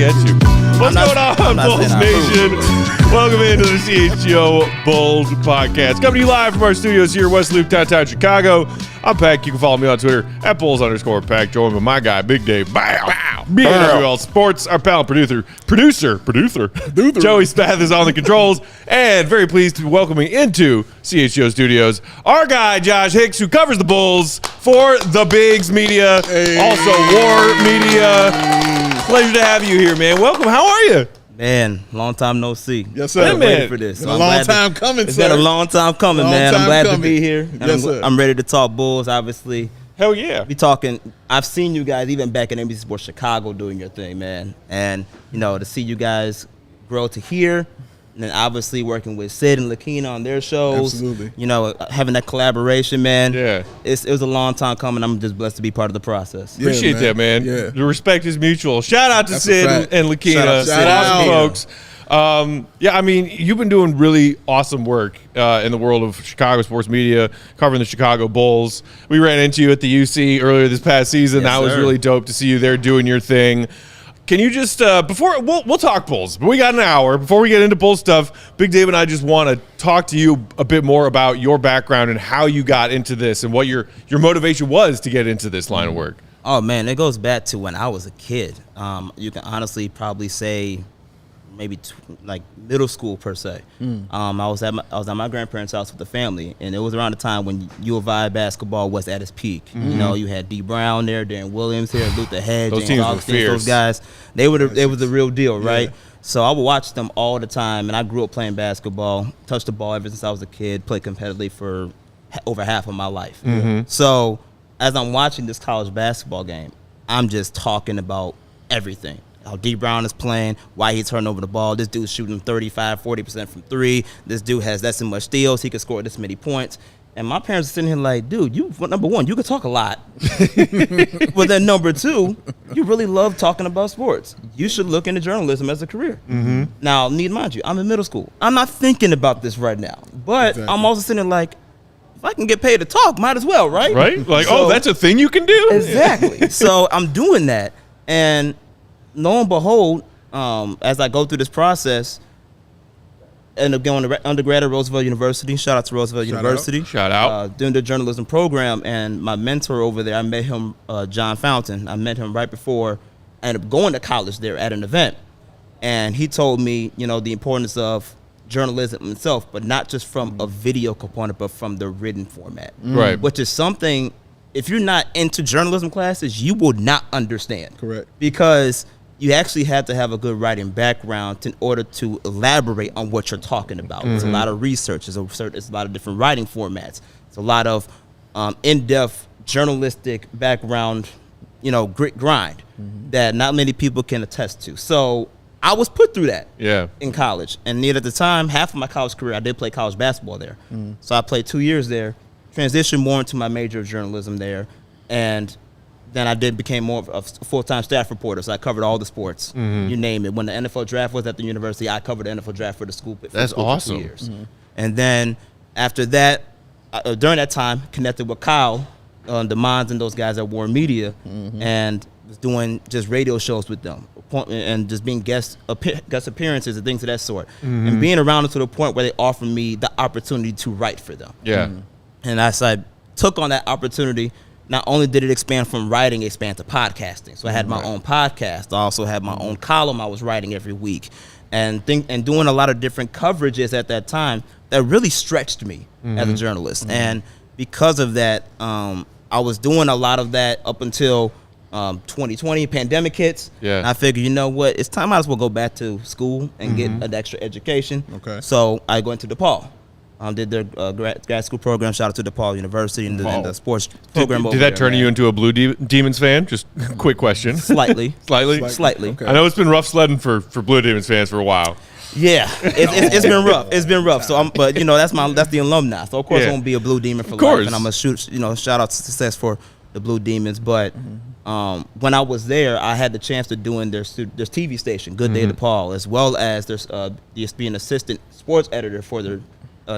at you. What's going on, Bulls Nation? Welcome into the CHGO Bulls Podcast. Coming to you live from our studios here in West Loop, downtown Chicago. I'm Peck. You can follow me on Twitter at Bulls_Peck. Joined by my guy, Big Dave. BWL Sports, our pal and producer, Joey Spath is on the controls, and very pleased to be welcoming into CHGO Studios our guy, Josh Hicks, who covers the Bulls for the Bigs Media, also War Media. Pleasure to have you here, man. Welcome. How are you? Man, long time no see. Yes, sir. I'm ready for this. It's been a long time coming, It's been a long time coming, man. I'm glad to be here. Yes, sir. I'm ready to talk Bulls, obviously. Hell yeah. Be talking. I've seen you guys even back in NBC Sports Chicago doing your thing, man. And, you know, to see you guys grow to here, and then obviously working with Sid and Lakina on their shows. Absolutely. You know, having that collaboration, man. Yeah. It was a long time coming. I'm just blessed to be part of the process. Yeah, Appreciate that, man. Yeah. The respect is mutual. Shout out to That's Sid a fact. and Lakina. Shout out. Awesome folks. Yeah, I mean, you've been doing really awesome work in the world of Chicago sports media, covering the Chicago Bulls. We ran into you at the UC earlier this past season. Yes, that was sir. really dope to see you there doing your thing. Can you just, before, we'll talk Bulls, but we got an hour. Before we get into Bulls stuff, Big Dave and I just want to talk to you a bit more about your background and how you got into this and what your motivation was to get into this line of work. Oh, man, it goes back to when I was a kid. You can honestly probably say maybe like middle school per se. I was at my grandparents' house with the family, and it was around the time when U of I basketball was at its peak. You know, you had D. Brown there, Darren Williams here, Luther Head, Those James teams were Augustine, fierce. those guys. They was the real deal, right? So I would watch them all the time, and I grew up playing basketball, touched the ball ever since I was a kid, played competitively for over half of my life. So as I'm watching this college basketball game, I'm just talking about everything. How D. Brown is playing, why he's turning over the ball. This dude's shooting 35, 40% from three. This dude has this much steals. He can score this many points. And my parents are sitting here like, dude, number one, you can talk a lot. But then number two, you really love talking about sports. You should look into journalism as a career. Now, mind you, I'm in middle school. I'm not thinking about this right now. But I'm also sitting there like, if I can get paid to talk, might as well, right? Right? Like, So- that's a thing you can do? Exactly. So I'm doing that. And lo and behold, as I go through this process, end up going to undergrad at Roosevelt University. Shout out to Roosevelt University. Shout out. Doing the journalism program, and my mentor over there, I met him, John Fountain. I met him right before I ended up going to college there at an event. And he told me, you know, the importance of journalism itself, but not just from a video component, but from the written format. Right. Which is something, if you're not into journalism classes, you will not understand. Correct. Because you actually have to have a good writing background in order to elaborate on what you're talking about. It's a lot of research. It's a lot of different writing formats. It's a lot of in-depth journalistic background, you know, grit grind that not many people can attest to. So I was put through that in college. And yet at the time, half of my college career, I did play college basketball there. So I played 2 years there, transitioned more into my major of journalism there, and then I became more of a full-time staff reporter, so I covered all the sports, you name it. When the NFL draft was at the university, I covered the NFL draft for the school. That's awesome. For 2 years. And then after that, during that time, connected with Kyle, the Mons and those guys at War Media, and was doing just radio shows with them, and just being guest appearances and things of that sort, and being around them to the point where they offered me the opportunity to write for them. And as I took on that opportunity, not only did it expand from writing, it expanded to podcasting. So I had my own podcast. I also had my own column I was writing every week, and doing a lot of different coverages at that time that really stretched me as a journalist. And because of that, I was doing a lot of that up until 2020, pandemic hits. And I figured, you know what, it's time I might as well go back to school and get an extra education. So I go into DePaul. Did their grad school program. Shout out to DePaul University and the sports program. Did that turn you into a Blue Demons fan? Just quick question. Slightly. Slightly. Okay. I know it's been rough sledding for Blue Demons fans for a while. Yeah, it's been rough. It's been rough. So but you know, that's the alumni. So of course I won't be a Blue Demon for life, and I'm gonna shout out to success for the Blue Demons. But when I was there, I had the chance to doing their TV station, Good Day DePaul, as well as there's just being assistant sports editor for their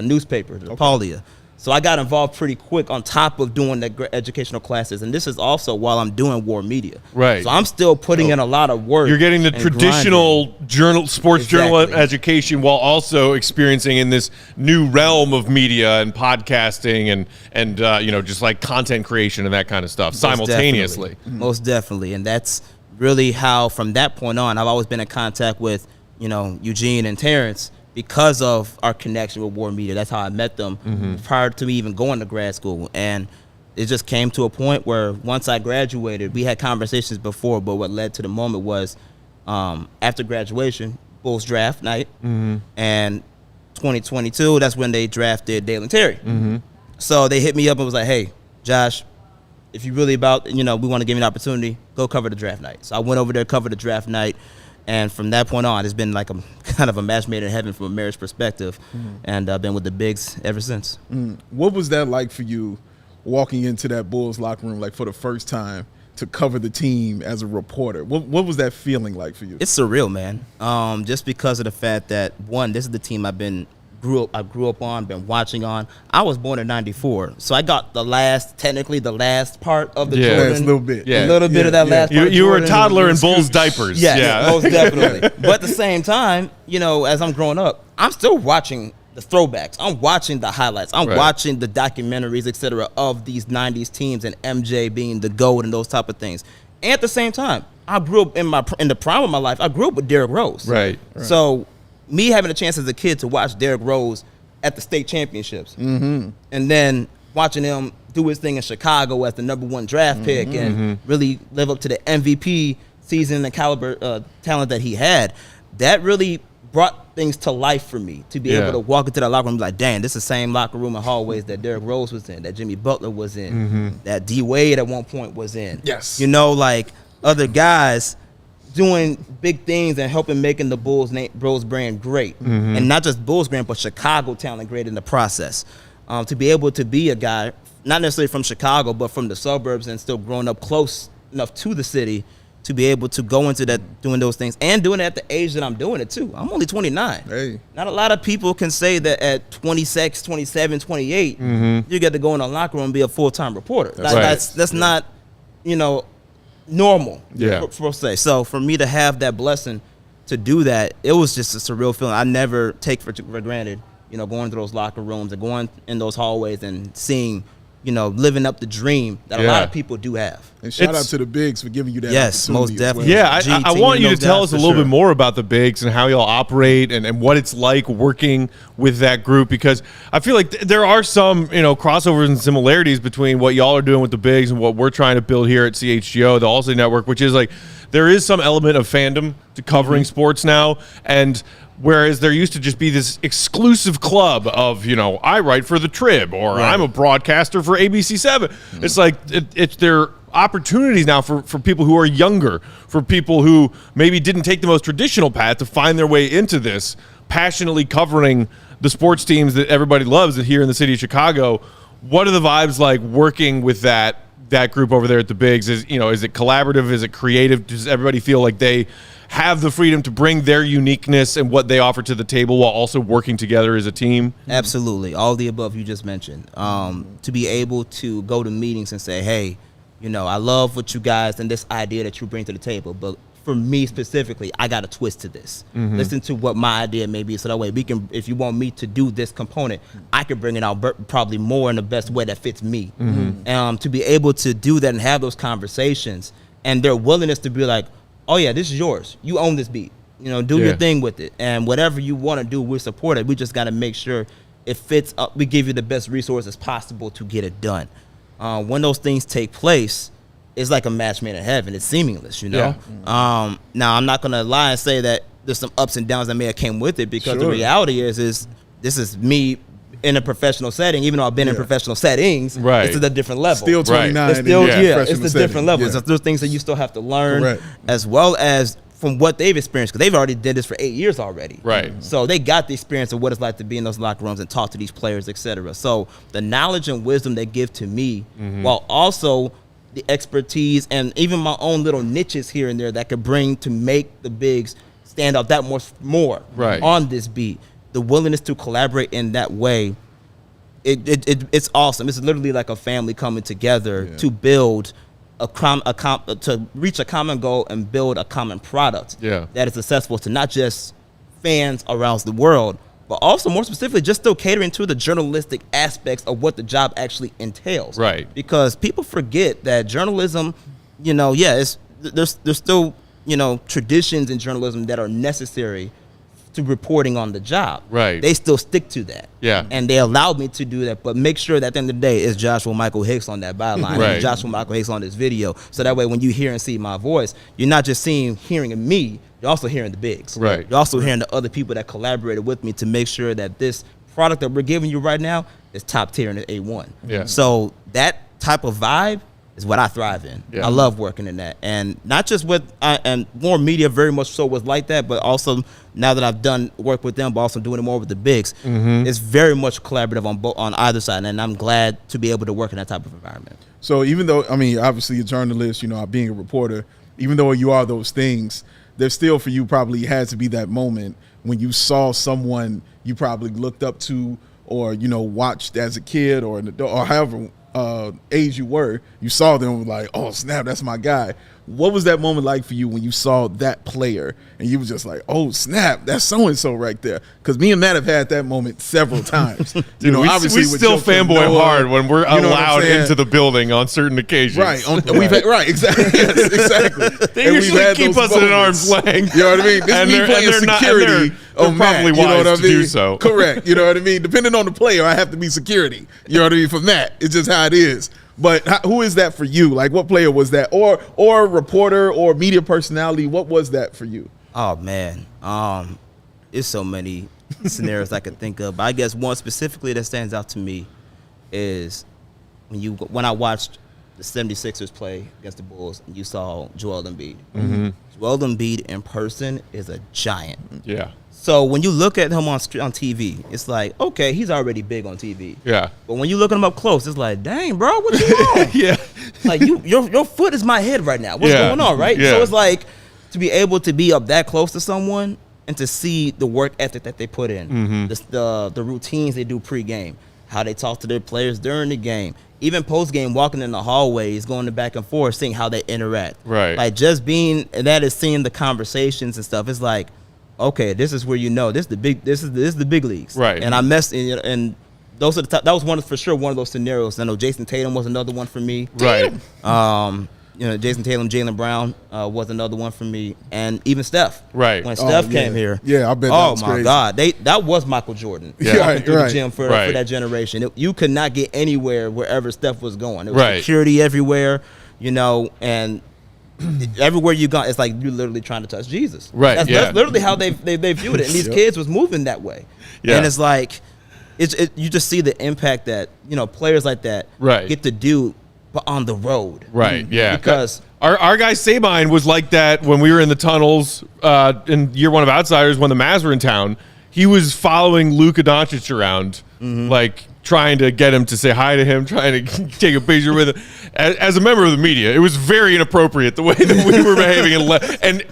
newspaper, the Paulia. So I got involved pretty quick on top of doing the educational classes. And this is also while I'm doing war media. Right. So I'm still putting in a lot of work. You're getting the traditional sports journal education while also experiencing in this new realm of media and podcasting and just like content creation and that kind of stuff simultaneously. Most definitely. And that's really how, from that point on, I've always been in contact with, Eugene and Terrence, because of our connection with war media. That's how I met them prior to me even going to grad school. And it just came to a point where once I graduated, we had conversations before, but what led to the moment was after graduation, Bulls draft night, and 2022, that's when they drafted Dalen Terry. So they hit me up and was like, hey, Josh, if you really about, we want to give you an opportunity, go cover the draft night. So I went over there, covered the draft night. And from that point on, it's been like a kind of a match made in heaven from a marriage perspective. And I've been with the Bigs ever since. What was that like for you walking into that Bulls locker room, like for the first time, to cover the team as a reporter? What was that feeling like for you? It's surreal, man. Just because of the fact that, one, this is the team I grew up on, been watching on. I was born in '94, so I got the last part of the Jordan. Last little bit. A little bit of that last part. You were a toddler in Bulls diapers. Yeah, most definitely. But at the same time, as I'm growing up, I'm still watching the throwbacks. I'm watching the highlights. I'm watching the documentaries, etc., of these '90s teams and MJ being the GOAT and those type of things. And at the same time, I grew up in the prime of my life. I grew up with Derrick Rose. Right. So me having a chance as a kid to watch Derrick Rose at the state championships, and then watching him do his thing in Chicago as the #1 draft pick and really live up to the MVP season and caliber talent that he had, that really brought things to life for me to be able to walk into that locker room and be like, dang, this is the same locker room and hallways that Derrick Rose was in, that Jimmy Butler was in, that D Wade at one point was in. Yes. Like other guys doing big things and helping making the Bulls brand great. And not just Bulls brand, but Chicago talent great in the process. To be able to be a guy, not necessarily from Chicago, but from the suburbs and still growing up close enough to the city to be able to go into that, doing those things and doing it at the age that I'm doing it too. I'm only 29. Hey. Not a lot of people can say that at 26, 27, 28, you get to go in a locker room and be a full-time reporter. That's not, normal, for say. So for me to have that blessing to do that, it was just a surreal feeling. I never take for granted, going through those locker rooms and going in those hallways and seeing, living up the dream that a lot of people do have. And shout out to the Bigs for giving you that opportunity. Most definitely. Well. Yeah, I want you to tell us a little bit more about the Bigs and how y'all operate and what it's like working with that group, because I feel like there are some, crossovers and similarities between what y'all are doing with the Bigs and what we're trying to build here at CHGO, the ALLCITY Network, which is like there is some element of fandom to covering sports now, and whereas there used to just be this exclusive club of, I write for the Trib or I'm a broadcaster for ABC7. It's like it's their opportunities now for people who are younger, for people who maybe didn't take the most traditional path to find their way into this, passionately covering the sports teams that everybody loves here in the city of Chicago. What are the vibes like working with that group over there at the Bigs? Is it collaborative? Is it creative? Does everybody feel like they have the freedom to bring their uniqueness and what they offer to the table while also working together as a team? Absolutely. All the above you just mentioned. To be able to go to meetings and say, hey, I love what you guys and this idea that you bring to the table, but for me specifically, I got a twist to this. Listen to what my idea may be, so that way we can, if you want me to do this component, I can bring it out probably more in the best way that fits me. To be able to do that and have those conversations and their willingness to be like, oh yeah, this is yours. You own this beat. Do your thing with it. And whatever you want to do, we support it. We just got to make sure it fits up. We give you the best resources possible to get it done. When those things take place, it's like a match made in heaven. It's seamless, Now, I'm not going to lie and say that there's some ups and downs that may have came with it, because the reality is this is me in a professional setting. Even though I've been in professional settings, it's at a different level. Still 29. It's still, it's a different level. So there's things that you still have to learn, as well as from what they've experienced, because they've already did this for 8 years already. So they got the experience of what it's like to be in those locker rooms and talk to these players, etc. So the knowledge and wisdom they give to me, while also the expertise and even my own little niches here and there that could bring to make the Bigs stand out that much more on this beat. The willingness to collaborate in that way it's awesome. It's literally like a family coming together to build to reach a common goal and build a common product that is accessible to not just fans around the world, but also more specifically just still catering to the journalistic aspects of what the job actually entails. Right. Because people forget that journalism, there's still, traditions in journalism that are necessary to reporting on the job. Right. They still stick to that. Yeah. And they allowed me to do that, but make sure that at the end of the day it's Joshua Michael Hicks on that byline Right. and Joshua Michael Hicks on this video. So that way when you hear and see my voice, you're not just hearing me, you're also hearing the bigs. Right. You're also hearing the other people that collaborated with me to make sure that this product that we're giving you right now is top tier and A1. Yeah. So that type of vibe is what I thrive in. Yeah. I love working in that, and not just and more media very much so was like that, but also now that I've done work with them, but also doing it more with the bigs, it's very much collaborative on either side, and I'm glad to be able to work in that type of environment. So even though, obviously a journalist, being a reporter, even though you are those things, there's still for you probably had to be that moment when you saw someone you probably looked up to or, watched as a kid or an adult or however age you were, you saw them and were like, oh snap, that's my guy. What was that moment like for you when you saw that player and you were just like, oh snap, that's so-and-so right there? Because me and Matt have had that moment several times. Dude, obviously we still fanboy hard when we're allowed into the building on certain occasions. Right. Exactly. Yes, exactly. They usually keep us at arm's length. You know what I mean? This and me playing security. They're probably wise to do so. Correct. You know what I mean? Depending on the player, I have to be security. You know what I mean? For Matt, it's just how it is. But who is that for you? Like, what player was that? Or reporter or media personality? What was that for you? Oh man, it's so many scenarios I could think of. But I guess one specifically that stands out to me is when I watched the 76ers play against the Bulls, and you saw Joel Embiid. Joel Embiid in person is a giant. Yeah. So when you look at him on TV, it's like, okay, he's already big on TV. Yeah. But when you look at him up close, it's like, dang, bro, what you on? Yeah. Like your foot is my head right now. What's going on, right? Yeah. So it's like to be able to be up that close to someone and to see the work ethic that they put in, the routines they do pregame, how they talk to their players during the game, even postgame, walking in the hallways, going back and forth, seeing how they interact. Right. Like just being, and that is seeing the conversations and stuff. It's like, okay, this is where this is the big leagues. Right. And I messed and those are the top, that was for sure one of those scenarios. I know Jason Tatum was another one for me. Right. Jason Tatum, Jaylen Brown was another one for me, and even Steph. Right. When Steph came here. Yeah, I bet. Oh my God, that was Michael Jordan. Yeah. Through the gym for that generation. You could not get anywhere wherever Steph was going. It was security everywhere, and everywhere you go, it's like you're literally trying to touch Jesus. Right. That's literally how they viewed it, and these kids was moving that way. Yeah. And it's like, you just see the impact that players like that get to do. But on the road. Right, yeah. Because our guy Sabine was like that when we were in the tunnels in year one of Outsiders when the Mavs were in town. He was following Luka Doncic around, like trying to get him to say hi to him, trying to take a picture with him. As a member of the media, it was very inappropriate the way that we were behaving and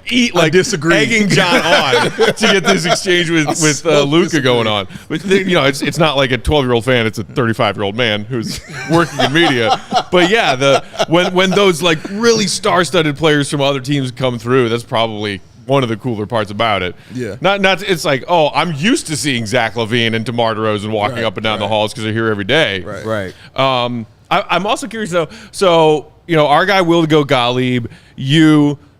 egging John on to get this exchange with Luka going on. But it's not like a 12-year-old fan; it's a 35-year-old man who's working in media. But yeah, when those like really star-studded players from other teams come through, that's probably one of the cooler parts about it. Yeah. Not it's like, oh, I'm used to seeing Zach LaVine and DeMar DeRozan walking up and down the halls because they're here every day. Right. I'm also curious though. So, our guy will go Gottlieb,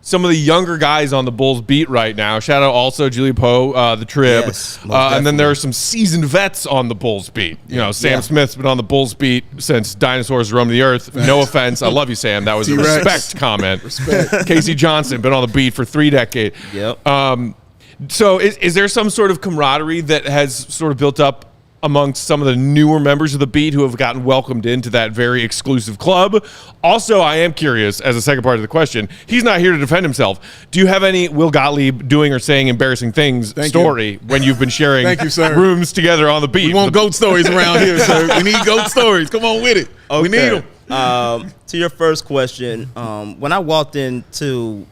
some of the younger guys on the Bulls beat right now. Shout out also Julia Poe, the Trib. Yes, and then there are some seasoned vets on the Bulls beat. Sam Smith's been on the Bulls beat since dinosaurs roamed the earth. No offense. I love you, Sam. That was a respect comment. Respect. Casey Johnson, been on the beat for 3 decades. Yep. So is there some sort of camaraderie that has sort of built up amongst some of the newer members of the beat who have gotten welcomed into that very exclusive club? Also, I am curious, as a second part of the question, he's not here to defend himself. Do you have any Will Gottlieb doing or saying embarrassing things when you've been sharing rooms together on the beat? We want goat stories around here, sir. We need goat stories. Come on with it. Okay. We need them. To your first question, when I walked into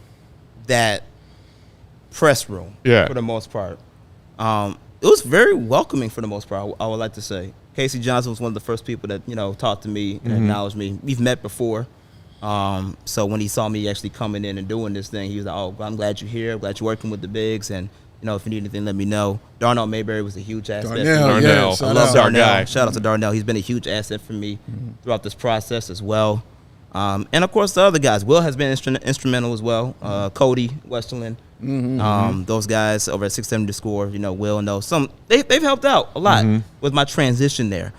that press room, for the most part, it was very welcoming for the most part, I would like to say. Casey Johnson was one of the first people that, talked to me and acknowledged me. We've met before. So when he saw me actually coming in and doing this thing, he was like, oh, I'm glad you're here. I'm glad you're working with the bigs. And, if you need anything, let me know. Darnell Mayberry was a huge asset. Darnell. I love Darnell. Shout out to Darnell. He's been a huge asset for me throughout this process as well. And, of course, the other guys. Will has been instrumental as well. Cody Westerland. Those guys over at 670 Score, Will know. They've helped out a lot with my transition there.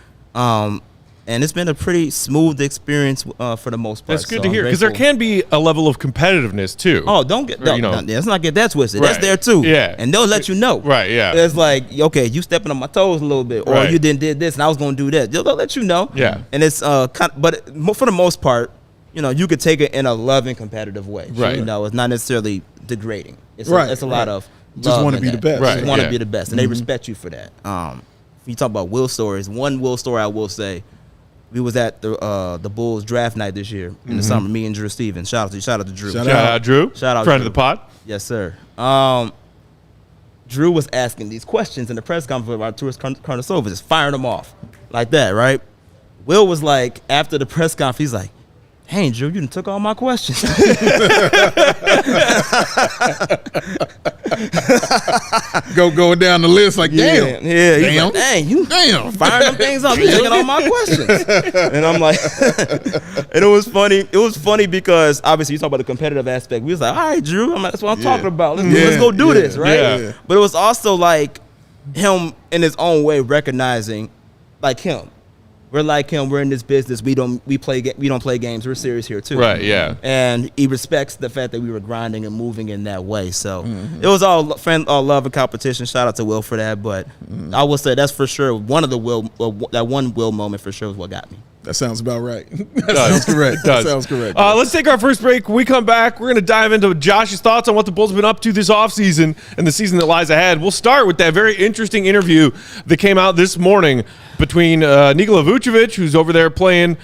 And it's been a pretty smooth experience for the most part. That's good to hear, because there can be a level of competitiveness too. Oh, let's not get that twisted. Right. That's there too. Yeah, and they'll let you know. Right. Yeah. It's like, okay, you stepping on my toes a little bit, or you did this, and I was going to do that. They'll let you know. Yeah. And it's but for the most part, you could take it in a loving, competitive way. Right. It's not necessarily degrading. It's a lot of just want to be the best. Right. Just want to be the best, and they respect you for that. If you talk about Will stories, one Will story I will say. We was at the Bulls draft night this year in the summer. Me and Drew Stevens. Shout out to Drew. Shout out Drew. Shout out friend Drew. of the pod. Yes, sir. Drew was asking these questions in the press conference about Arturas Karnisovas, just firing them off like that, right? Will was like, after the press conference, he's like, hey, Drew, you done took all my questions. Going down the list like, damn. Yeah. Damn. Like, damn. Firing them things up. You taking all my questions. And I'm like, and it was funny. It was funny because obviously you talk about the competitive aspect. We was like, all right, Drew, that's what I'm talking about. Let's go do this, right? Yeah. But it was also like him in his own way recognizing like him. We're like him. We're in this business. We don't play games. We're serious here too. Right. Yeah. And he respects the fact that we were grinding and moving in that way. So it was all love and competition. Shout out to Will for that. But I will say that's for sure one of the that one Will moment for sure is what got me. That sounds about right. That sounds correct. That sounds correct. Let's take our first break. When we come back, we're going to dive into Josh's thoughts on what the Bulls have been up to this offseason and the season that lies ahead. We'll start with that very interesting interview that came out this morning between Nikola Vucevic, who's over there playing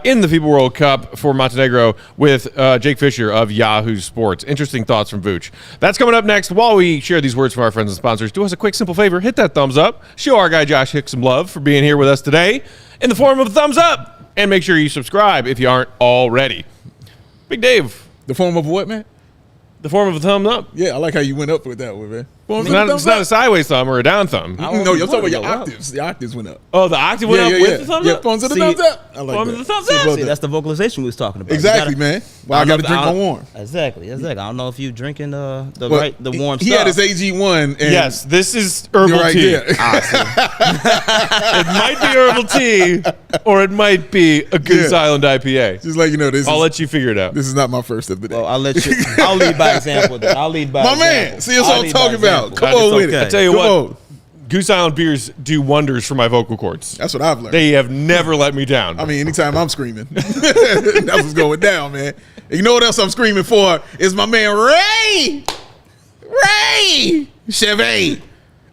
in the FIBA World Cup for Montenegro, with Jake Fischer of Yahoo Sports. Interesting thoughts from Vooch. That's coming up next. While we share these words from our friends and sponsors, do us a quick, simple favor. Hit that thumbs up. Show our guy Josh Hicks some love for being here with us today in the form of a thumbs up. And make sure you subscribe if you aren't already. Big Dave. The form of what, man? The form of a thumb up. Yeah, I like how you went up with that one, man. It's not a sideways thumb or a down thumb. No, you're talking about your octaves. The octaves went up. Oh, the octave went up with the thumbs up? Yeah, thumbs up. I like thumbs that. of the thumbs up. See, that's the vocalization we was talking about. Exactly, man. Well, I got to drink my warm. Exactly. I don't know if you drinking the warm stuff. He had his AG1. And yes, this is herbal tea. It might be herbal tea, or it might be a Goose Island IPA. Just like this. I'll let you figure it out. This is not my first of the day. Well, I'll lead by example. Then I'll lead by my example. Man. See, that's what I'm talking about. Come on with it. I tell you what, Goose Island beers do wonders for my vocal cords. That's what I've learned. They have never let me down. I mean, anytime I'm screaming, that's what's going down, man. And you know what else I'm screaming for? Is my man Ray Chevy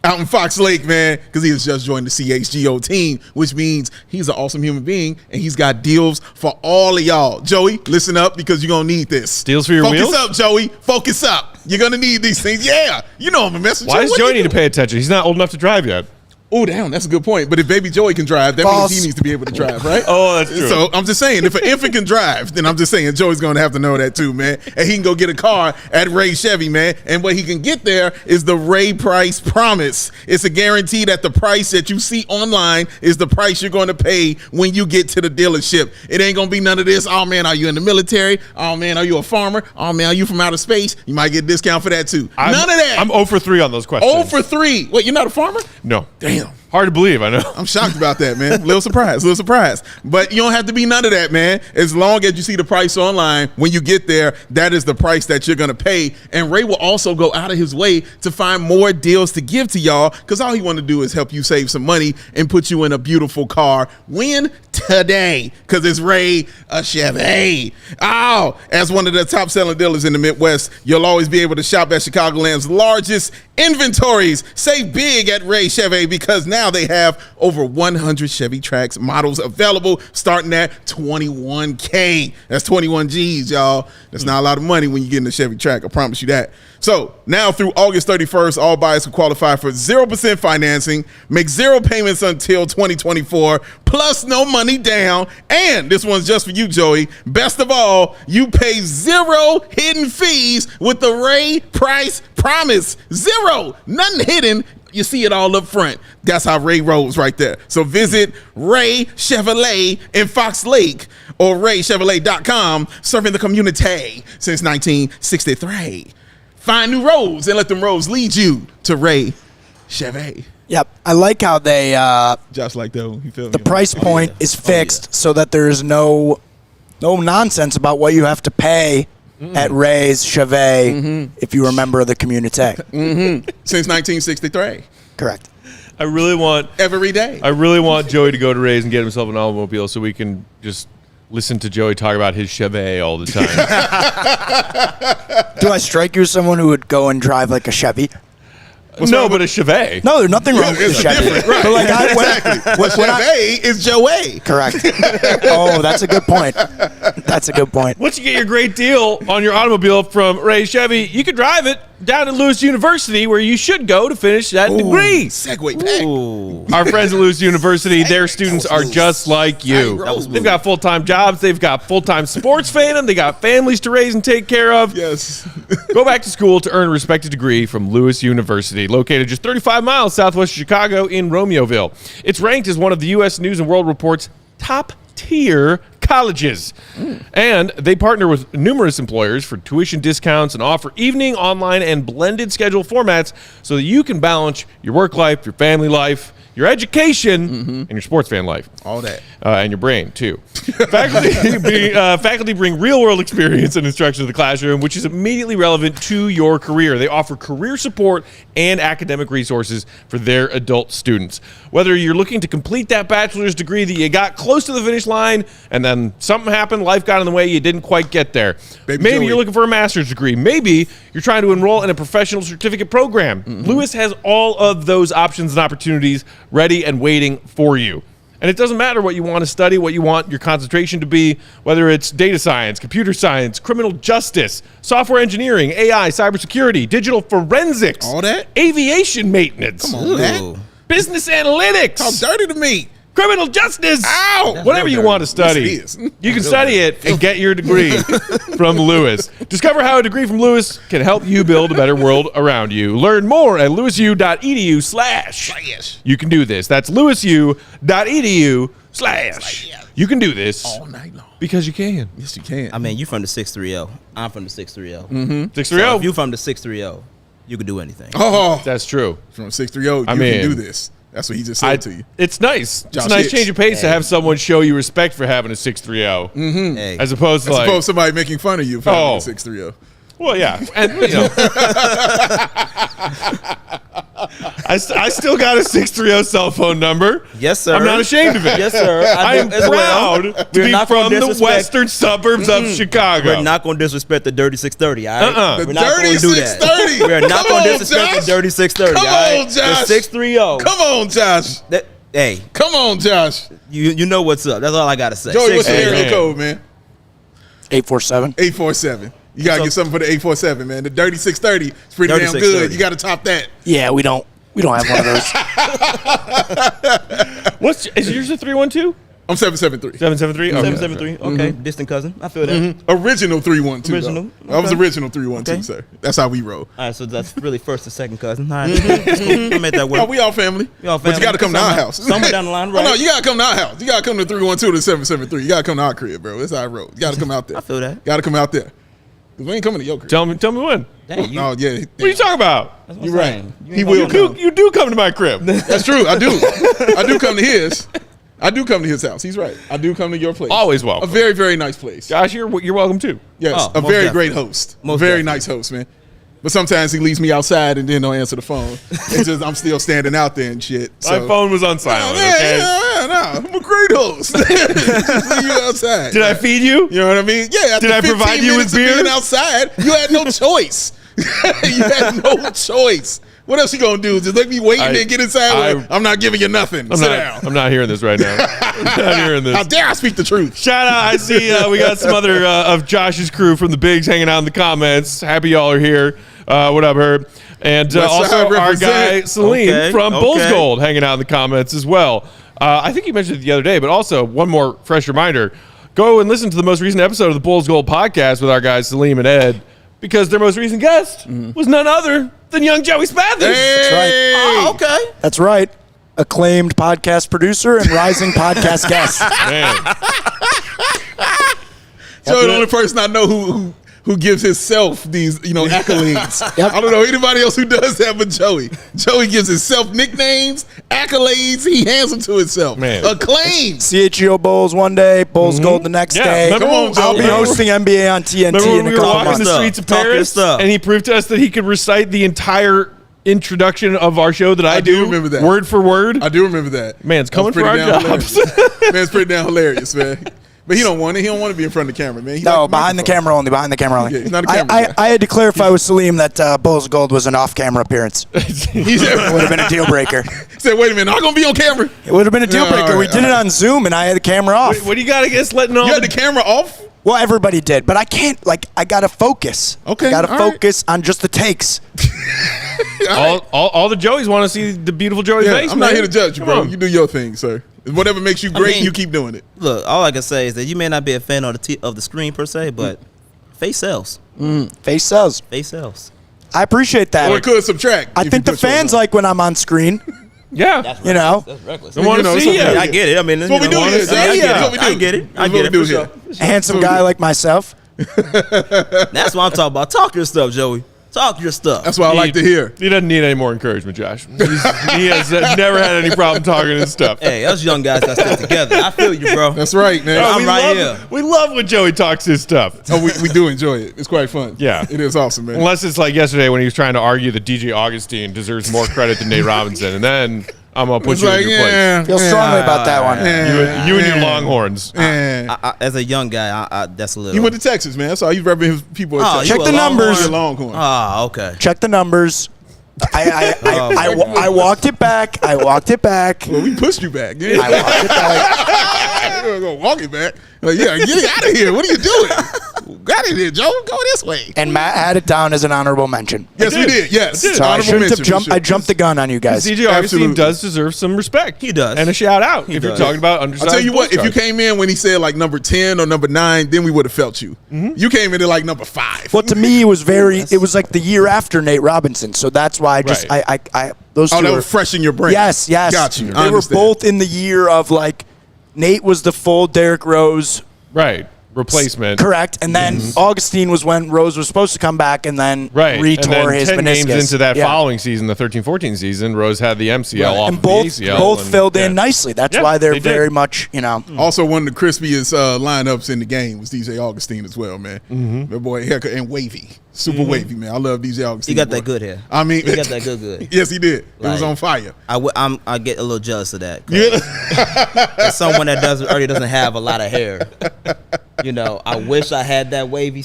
out in Fox Lake, man, because he has just joined the CHGO team, which means he's an awesome human being, and he's got deals for all of y'all. Joey, listen up, because you're going to need this. Deals for your wheels? Focus up, Joey. Focus up. You're going to need these things. Yeah. You know I'm a messenger. Why does Joey need to pay attention? He's not old enough to drive yet. Oh, damn, that's a good point. But if baby Joey can drive, that means he needs to be able to drive, right? Oh, that's true. So I'm just saying, if an infant can drive, then I'm just saying Joey's going to have to know that too, man. And he can go get a car at Ray Chevy, man. And what he can get there is the Ray Price Promise. It's a guarantee that the price that you see online is the price you're going to pay when you get to the dealership. It ain't going to be none of this, oh, man, are you in the military? Oh, man, are you a farmer? Oh, man, are you from outer space? You might get a discount for that too. None of that. I'm 0 for 3 on those questions. 0 for 3. Wait, you're not a farmer? No. Damn. Hard to believe, I know. I'm shocked about that, man. Little surprise. But you don't have to be none of that, man. As long as you see the price online, when you get there, that is the price that you're going to pay. And Ray will also go out of his way to find more deals to give to y'all, because all he want to do is help you save some money and put you in a beautiful car. When? today because it's Ray a Chevy. Oh, as one of the top selling dealers in the Midwest, you'll always be able to shop at Chicagoland's largest inventories. Save big at Ray Chevy because now they have over 100 Chevy Trax models available starting at $21K. That's 21 G's, y'all. That's not a lot of money when you get in a Chevy Trax. I promise you that. So now through August 31st, all buyers can qualify for 0% financing, make 0 payments until 2024, plus no money down. And this one's just for you, Joey. Best of all, you pay 0 hidden fees with the Ray Price Promise. 0, nothing hidden. You see it all up front. That's how Ray rolls right there. So visit Ray Chevrolet in Fox Lake or raychevrolet.com, serving the community since 1963. Find new roads and let them roads lead you to Ray Chevy. Yep. I like how they Just like that. You feel the me? price point is fixed so that there's no nonsense about what you have to pay at Ray's Chevy if you remember the community. Since 1963. Correct. I really want Every day. Joey to go to Ray's and get himself an automobile so we can just listen to Joey talk about his Chevy all the time. Do I strike you as someone who would go and drive like a Chevy? No, but a Chevy. No, there's nothing wrong with a It's Chevy. different, right. But like Exactly. when I- Chevy is Joey. correct. Oh, that's a good point. That's a good point. Once you get your great deal on your automobile from Ray Chevy, you can drive it down to Lewis University, where you should go to finish that degree. Segway pack. Our friends at Lewis University, their students are just like you. They've got full-time jobs. They've got full-time sports fandom. They got families to raise and take care of. Yes. Go back to school to earn a respected degree from Lewis University, located just 35 miles southwest of Chicago in Romeoville. It's ranked as one of the U.S. News & World Report's top-tier colleges. And they partner with numerous employers for tuition discounts and offer evening, online, and blended schedule formats so that you can balance your work life, your family life, your education, and your sports fan life. All that. And your brain, too. Faculty bring real-world experience and instruction to the classroom, which is immediately relevant to your career. They offer career support and academic resources for their adult students. Whether you're looking to complete that bachelor's degree that you got close to the finish line and then something happened, life got in the way, you didn't quite get there. Maybe you're looking for a master's degree. Maybe you're trying to enroll in a professional certificate program. Lewis has all of those options and opportunities ready and waiting for you. And it doesn't matter what you want to study, what you want your concentration to be, whether it's data science, computer science, criminal justice, software engineering, AI, cybersecurity, digital forensics, All that? aviation maintenance, Come on, man. business analytics, Talk dirty to me. criminal justice. Ow! Whatever you want to study, Yes, it is. you can study it and get your degree from Lewis. Discover how a degree from Lewis can help you build a better world around you. Learn more at lewisu.edu/. You can do this. That's lewisu.edu/. You can do this All night long. because you can. Yes, you can. I mean, you from the 630. I'm from the 630. 630. If you from the 630, you can do anything. Oh, That's true. from 630, you I mean, can do this. That's what he just said to you. It's nice. It's Josh a nice Hicks. change of pace to have someone show you respect for having a 630, Hey, as opposed to I like, suppose somebody making fun of you for having Oh. a 630. well, yeah, and you know, I still got a 630 cell phone number. yes, sir. I'm not ashamed of it. Yes, sir. I am do as well. proud to We're be not from gonna the disrespect- western suburbs of Chicago. We're not going to disrespect the dirty 630, all right? Uh-uh. The We're not dirty going to do that. 630. We're not Come going to on, disrespect Josh. the dirty 630, Come all right? on, Josh. The 630. Come on, Josh. Hey, Come on, Josh. you know what's up. That's all I got to say. Joey, what's your 630. area code, man? 847. 847. You got to get something for the 847, man. The dirty 630 is pretty Dirty damn 630. good. You got to top that. Yeah, we don't have one of those. Is yours a 312? I'm 773. 773? Okay. 773. Okay, distant cousin. I feel that. Original 312. Original. Though. I was Okay. original 312, Okay. sir. That's how we roll. All right, so that's really first and second cousin. All right, that's cool. I made that work. Oh, we all family. We all But you family. got to come to our Somewhere- house. somewhere down the line, Oh, no, right? you got to come to our house. You got to come to 312 to 773. You got to come to our crib, bro. That's how I roll. You got to come out there. I feel that. Got to come out there. Because we ain't coming to your crib. Tell me when. Hey, you, Oh, yeah. What are you talking about? that's what You're I'm right. saying. You He ain't will gonna- come. You do come to my crib. That's true. I do. I do come to his. I do come to his house. He's right. I do come to your place. Always A welcome. very, very nice place. Josh, you're welcome too. Yes, Oh, a most very definitely. great host. Most Very definitely. nice host, man. But sometimes he leaves me outside and then don't answer the phone. It's just I'm still standing out there and shit. So. My phone was on silent. Okay. I'm a great host. Just leave you outside. Did I feed you? You know what I mean? Yeah. Did I provide you with beer? Being outside, you had no choice. You had no choice. What else you gonna do? Just let me wait and then get inside? I'm not giving you nothing. Sit down. I'm not hearing this right now. I'm not hearing this. How dare I speak the truth? Shout out. I see we got some other of Josh's crew from the Bigs hanging out in the comments. Happy y'all are here. What up, Herb? And also our guy, Salim from Bulls Gold, hanging out in the comments as well. I think you mentioned it the other day, but also one more fresh reminder. Go and listen to the most recent episode of the Bulls Gold podcast with our guys, Salim and Ed, because their most recent guest was none other than young Joey Spathis. Hey. That's right. Oh, okay. That's right. Acclaimed podcast producer and rising podcast guest. Man. Joey, the only person I know who gives himself these, accolades. Yep. I don't know anybody else who does that but Joey. Joey gives himself nicknames, accolades. He hands them to himself. Man. Acclaimed. CHGO Bulls one day, Bulls Gold the next day. Remember Come on, I'll Joey. be hosting NBA on TNT Remember when in a we were couple walking months. the streets of Talk your Paris stuff. and he proved to us that he could recite the entire introduction of our show that I do remember that. word for word? I do remember that. Man's coming for That's our pretty jobs. damn hilarious. Man's pretty damn hilarious, man. But he don't want it. He don't want to be in front of the camera, man. He No, like behind the camera only. Behind the camera only. Yeah, he's not a camera guy. I had to clarify with Salim that Bulls Gold was an off-camera appearance. He It would have been a deal breaker. said, "Wait a minute, I'm gonna be on camera." It would have been a deal No, breaker. all We right, did all it right. on Zoom, and I had the camera off. What do you got against letting all You had the camera off. Well, everybody did, but I can't. I gotta focus. Okay, I gotta all right. focus on just the takes. all the Joeys want to see the beautiful Joey Yeah, face, I'm man. not here to judge you, Come bro. on. You do your thing, sir. Whatever makes you great, mean- you keep doing it. Look, all I can say is that you may not be a fan of the screen per se, but face sells. Face sells. Face sells. I appreciate that. Or it could subtract. I if think you the put yours fans on. like when I'm on screen. Yeah. You know, That's reckless. I want to see so- you. Yeah. I get it. I mean, That's what we do I here. get it. That's what we do. I get it. I That's get what it we do for here. sure. a handsome guy like myself. That's what I'm talking about. Talk your stuff, Joey. Talk your stuff. That's what I like to hear. He doesn't need any more encouragement, Josh. He has never had any problem talking his stuff. Hey, us young guys got stick together. I feel you, bro. That's right, man. I'm we right love, here. We love when Joey talks his stuff. Oh, we do enjoy it. It's quite fun. Yeah. It is awesome, man. Unless it's like yesterday when he was trying to argue that DJ Augustine deserves more credit than Nate Robinson. And then I'm going to put It's you like, in your place. Feel strongly about that one. You and your Longhorns. As a young guy, that's a little. He went to Texas, man. That's all. He's repping his people. Oh, At you Texas. Check the numbers. You're Longhorn. Ah, okay. Check the numbers. I walked it back. I walked it back. Well, we pushed you back. Yeah. I walked it back. We're gonna walk it back. Like, yeah, get out of here. What are you doing? Got it here, Joe. Go this way. And Matt had it down as an honorable mention. Yes, we did. did. Yes. I did. So I Honorable shouldn't have mention, for jumped. sure. I jumped the gun on you guys. DJ Augustine Absolutely. does deserve some respect. He does. And a shout out if you're does. talking about I'll undersized. tell you what, if you Bulls came in when he said like number 10 or number 9, then we would have felt you. You came in at like number 5. Well, to me, it was very. It was like the year after Nate Robinson, so that's why I just Right. I those Oh, two that were was fresh in your brain. Yes, yes. Got you. I They were understand. both in the year of like Nate was the full Derrick Rose, Right. Replacement. correct, and then Augustine was when Rose was supposed to come back and then Right. retore and then his 10 meniscus. games into that Yeah. following season, the 13-14 season, Rose had the MCL off and of both the ACL. both and- filled in yeah. nicely. That's Yeah, why they're they did. very much Also, one of the crispiest lineups in the game was DJ Augustine as well, man. That boy, heck, and wavy. Super wavy, man. I love DJ Augustine. He got boy. that good hair. I mean, He got that good. Yes, he did. It was Like- on fire. I get a little jealous of that. Yeah. As someone that already doesn't have a lot of hair, I wish I had that wavy,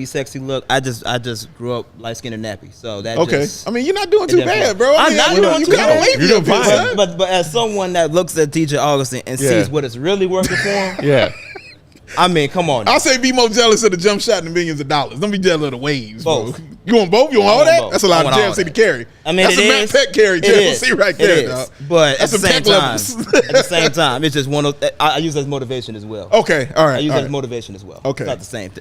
sexy look. I just grew up light skinned and nappy, so that Okay. just. I mean, you're not doing too It definitely- bad, bro. I'm not doing you too got a bad. wavy You're up here, doing son. fine. But as someone that looks at DJ Augustine and Yeah. sees what it's really working for him, Yeah. I mean, come on. I'll say be more jealous of the jump shot and the millions of dollars. Don't be jealous of the waves, Both. bro. You want both? You want all want that? both. That's a lot I of want Jam all City that. carry. I mean, that's it a is. Matt Peck carry, It Jam is. City right It there, is. dog. But That's at the some same Peck time, levels. at the same time, it's just one of. I use it as motivation as well. Okay, all right. I use all it as right. motivation as well. Okay. It's not the same,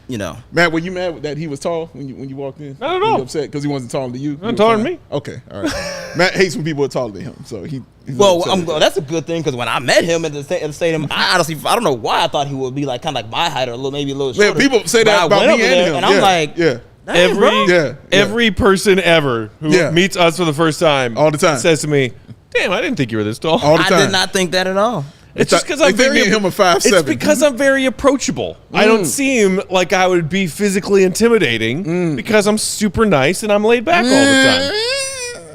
Matt, were you mad that he was tall when you walked in? Not at Were you all. upset because he wasn't taller than you? Not taller than me. Okay, all right. Matt hates when people are taller than him, so he's Well, upset with that. that's a good thing because when I met him at the stadium, I honestly don't know why I thought he would be like kind of like my height or maybe a little Yeah, shorter. people say But that I about went me over and there, him. and I'm Yeah, like, yeah. "Dang, bro." Every person ever who Yeah. meets us for the first time All the time. says to me, "Damn, I didn't think you were this tall." All the I time. did not think that at all. It's just because I'm me and him are 5'7". It's because I'm very approachable. I don't seem like I would be physically intimidating because I'm super nice and I'm laid back all the time.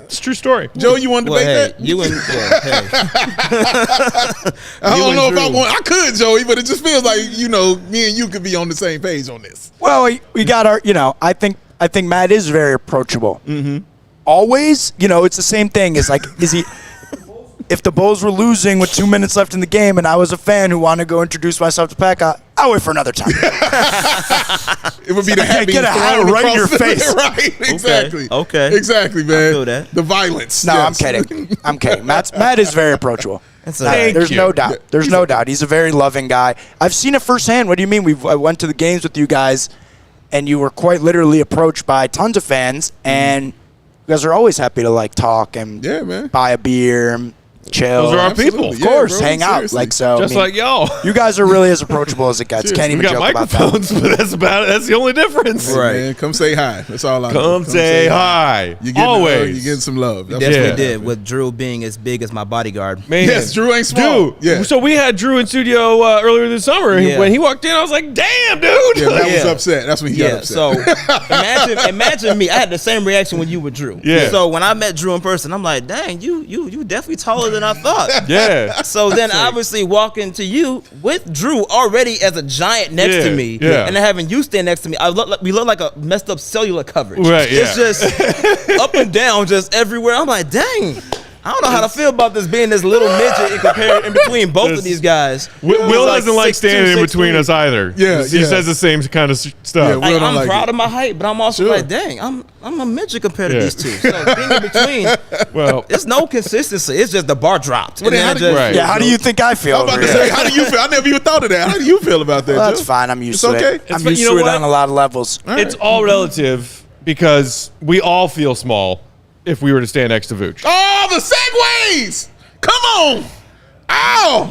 It's a true story. Joe, you want to debate that? You and I don't know if I want. I could, Joey, but it just feels like me and you could be on the same page on this. Well, we got our. I think Matt is very approachable. Mm-hmm. Always, it's the same thing. Is he? If the Bulls were losing with 2 minutes left in the game, and I was a fan who wanted to go introduce myself to Pat, I'll wait for another time. It would be the hat get a hat right in your face. Right? Exactly. Okay. Exactly, man. I feel that. The violence. No, yes. I'm kidding. Matt is very approachable. There's no doubt. There's no doubt. He's a very loving guy. I've seen it firsthand. What do you mean? I went to the games with you guys, and you were quite literally approached by tons of fans, and you guys are always happy to talk and buy a beer and chill. Those are our people. Of course, hang out. Just like y'all. You guys are really as approachable as it gets. Can't even we got joke about that. microphones, but that's about it. That's the only difference. Right. Man, come say hi. That's all I do. Come say hi. You getting always. You're getting some love. You definitely did, with Drew being as big as my bodyguard. Man. Yes, Drew ain't small. Dude, yeah. So we had Drew in studio earlier this summer. Yeah. When he walked in, I was like, damn, dude. Yeah, Matt was upset. That's when he got upset. So imagine me. I had the same reaction when you were Drew. Yeah. So when I met Drew in person, I'm like, dang, you definitely taller than I thought. Yeah. So then obviously walking to you with Drew already as a giant next to me, and then having you stand next to me, we look like a messed up cellular coverage. Right, yeah. It's just up and down, just everywhere. I'm like, dang. I don't know how to feel about this being this little midget in between both of these guys. Will doesn't like standing in between us either. Yeah, he says the same kind of stuff. Yeah, I'm proud of my height, but I'm also like, dang, I'm a midget compared to these two. So being in between, it's no consistency. It's just the bar dropped. Well, how do you think I feel? I was about to say, how do you feel? I never even thought of that. How do you feel about that? Well, that's fine. I'm used to it. I'm used to it on a lot of levels. It's all relative because we all feel small if we were to stand next to Vooch. Oh, the segues! Come on! Ow!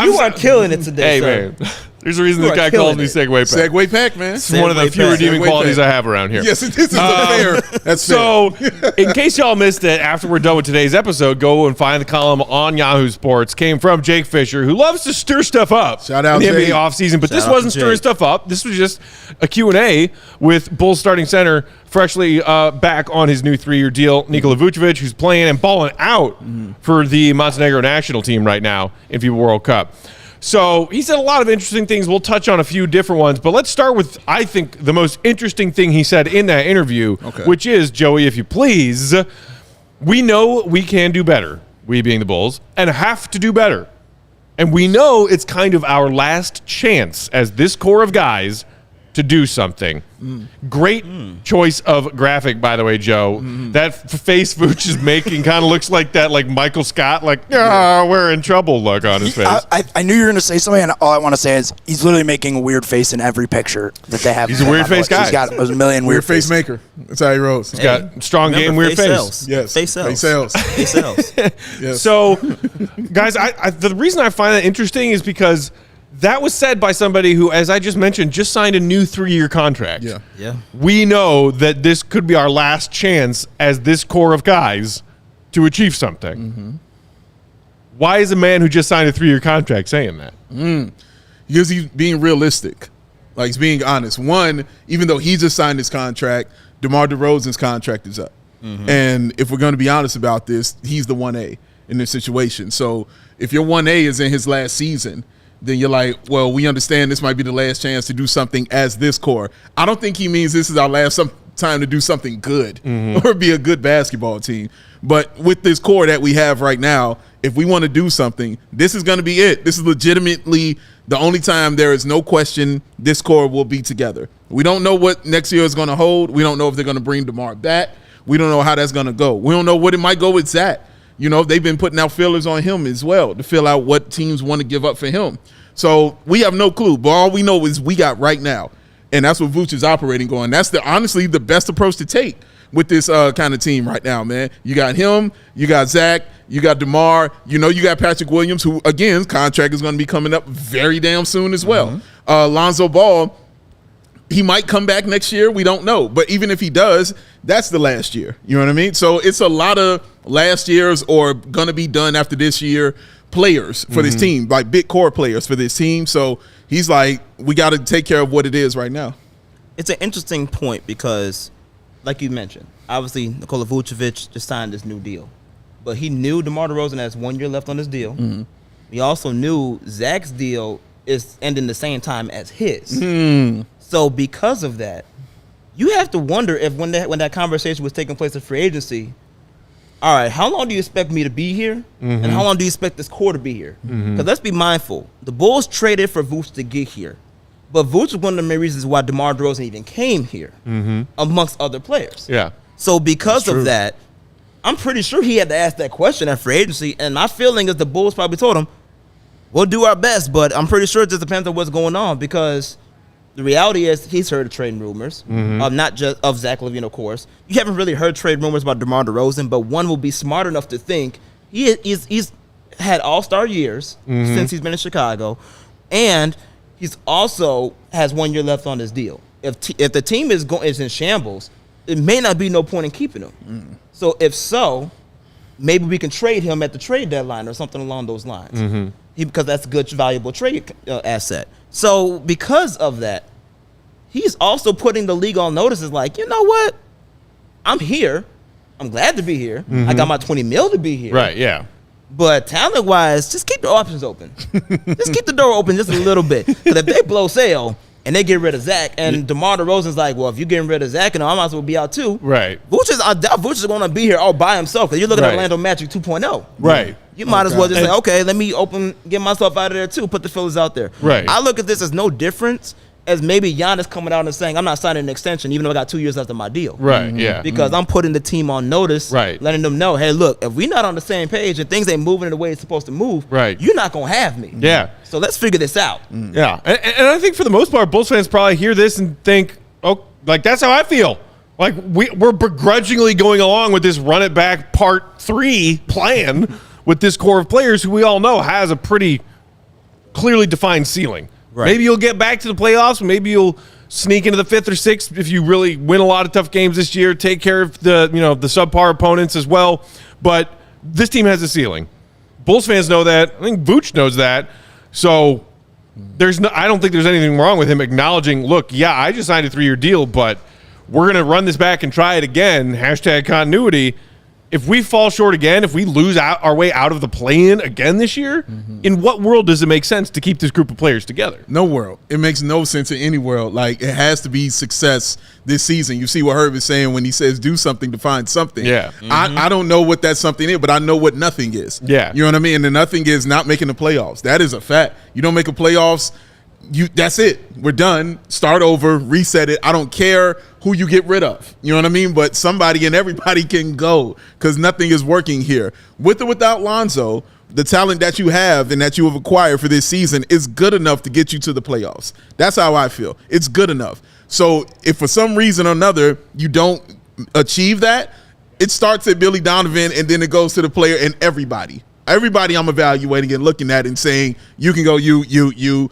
You are killing it today, sir. Man. There's a reason You this are guy calls killing me it. Segway Pack. Segway Pack, man. It's one of the few redeeming qualities I have around here. Yes, this is fair. That's fair. So, in case y'all missed it, after we're done with today's episode, go and find the column on Yahoo Sports. Came from Jake Fischer, who loves to stir stuff up. Shout out, in the Jake. NBA offseason. But Shout this out wasn't to stirring Jake. stuff up. This was just a Q&A with Bulls starting center, freshly back on his new 3-year deal, Nikola Vucevic, who's playing and balling out for the Montenegro national team right now in FIBA World Cup. So he said a lot of interesting things. We'll touch on a few different ones, but let's start with, I think, the most interesting thing he said in that interview, which is, Joey, if you please, we know we can do better, we being the Bulls, and have to do better. And we know it's kind of our last chance as this core of guys to do something. Great choice of graphic, by the way, Joe. That face Vooch is making kind of looks like that, like Michael Scott, we're in trouble look on his face. I knew you were going to say something, and all I want to say is he's literally making a weird face in every picture that they have. He's a weird face guy. He's got a million weird face maker. That's how he rolls. He's got strong game, weird face. Sells. Yes. Face sells. Face sells. Face sells. Yes. So, guys, the reason I find that interesting is because that was said by somebody who, as I just mentioned, just signed a new 3-year contract. Yeah. We know that this could be our last chance as this core of guys to achieve something. Why is a man who just signed a 3-year contract saying that? Because he's being realistic. Like, he's being honest. One, even though he just signed his contract, DeMar DeRozan's contract is up. And if we're going to be honest about this, he's the 1A in this situation. So if your 1A is in his last season, then you're like, well, we understand this might be the last chance to do something as this core. I don't think he means this is our last time to do something good or be a good basketball team. But with this core that we have right now, if we want to do something, this is going to be it. This is legitimately the only time there is no question this core will be together. We don't know what next year is going to hold. We don't know if they're going to bring DeMar back. We don't know how that's going to go. We don't know what it might go with Zach. You know, they've been putting out fillers on him as well to fill out what teams want to give up for him. So we have no clue, but all we know is we got right now. And that's what Vooch is operating on. That's honestly the best approach to take with this kind of team right now, man. You got him, you got Zach, you got DeMar, you got Patrick Williams, who, again, his contract is going to be coming up very damn soon as well. Lonzo Ball, he might come back next year. We don't know. But even if he does, that's the last year. You know what I mean? So it's a lot of last years or going to be done after this year players for this team, like big core players for this team. So he's like, we got to take care of what it is right now. It's an interesting point because, like you mentioned, obviously Nikola Vucevic just signed this new deal. But he knew DeMar DeRozan has 1 year left on his deal. Mm-hmm. He also knew Zach's deal is ending the same time as his. So because of that, you have to wonder if when that conversation was taking place at free agency, all right, how long do you expect me to be here? And how long do you expect this core to be here? Because let's be mindful. The Bulls traded for Vooch to get here. But Vooch was one of the main reasons why DeMar DeRozan even came here, amongst other players. Yeah. So because of that, I'm pretty sure he had to ask that question at free agency. And my feeling is the Bulls probably told him, we'll do our best, but I'm pretty sure it just depends on what's going on because the reality is he's heard of trade rumors, not just of Zach LaVine, of course. You haven't really heard trade rumors about DeMar DeRozan, but one will be smart enough to think he's had all-star years since he's been in Chicago, and he's also has 1 year left on his deal. If the team is in shambles, it may not be no point in keeping him. So if so, maybe we can trade him at the trade deadline or something along those lines. Because that's a good, valuable trade asset. So because of that, he's also putting the league on notice as like, you know what? I'm here. I'm glad to be here. I got my $20 million to be here. Right, yeah. But talent-wise, just keep the options open. Just keep the door open just a little bit. Because if they blow sail and they get rid of Zach, and DeMar DeRozan's like, well, if you're getting rid of Zach, and I might as well be out too. Right. I doubt Vooch is going to be here all by himself. Because you're looking at Orlando Magic 2.0. Right. You might as well just say, okay, let me get myself out of there too, put the fillers out there. Right. I look at this as no difference as maybe Giannis coming out and saying, I'm not signing an extension even though I got 2 years left of my deal. Right, yeah. Because I'm putting the team on notice, letting them know, hey, look, if we're not on the same page and things ain't moving in the way it's supposed to move, you're not going to have me. Yeah. So let's figure this out. Yeah. And I think for the most part, Bulls fans probably hear this and think, oh, like that's how I feel. Like we're begrudgingly going along with this run it back part 3 plan with this core of players who we all know has a pretty clearly defined ceiling. Right. Maybe you'll get back to the playoffs. Maybe you'll sneak into the 5th or 6th if you really win a lot of tough games this year. Take care of the subpar opponents as well. But this team has a ceiling. Bulls fans know that. I think Vooch knows that. So I don't think there's anything wrong with him acknowledging, look, yeah, I just signed a 3-year deal, but we're going to run this back and try it again. #continuity. If we fall short again, if we lose our way out of the play-in again this year, in what world does it make sense to keep this group of players together? No world. It makes no sense in any world. Like, it has to be success this season. You see what Herb is saying when he says do something to find something. Yeah. I don't know what that something is, but I know what nothing is. Yeah. You know what I mean? And the nothing is not making the playoffs. That is a fact. You don't make the playoffs, that's it. We're done. Start over, reset it. I don't care who you get rid of. You know what I mean? But somebody and everybody can go because nothing is working here. With or without Lonzo, the talent that you have and that you have acquired for this season is good enough to get you to the playoffs. That's how I feel. It's good enough. So if for some reason or another you don't achieve that, it starts at Billy Donovan and then it goes to the player and everybody. Everybody I'm evaluating and looking at and saying, you can go you.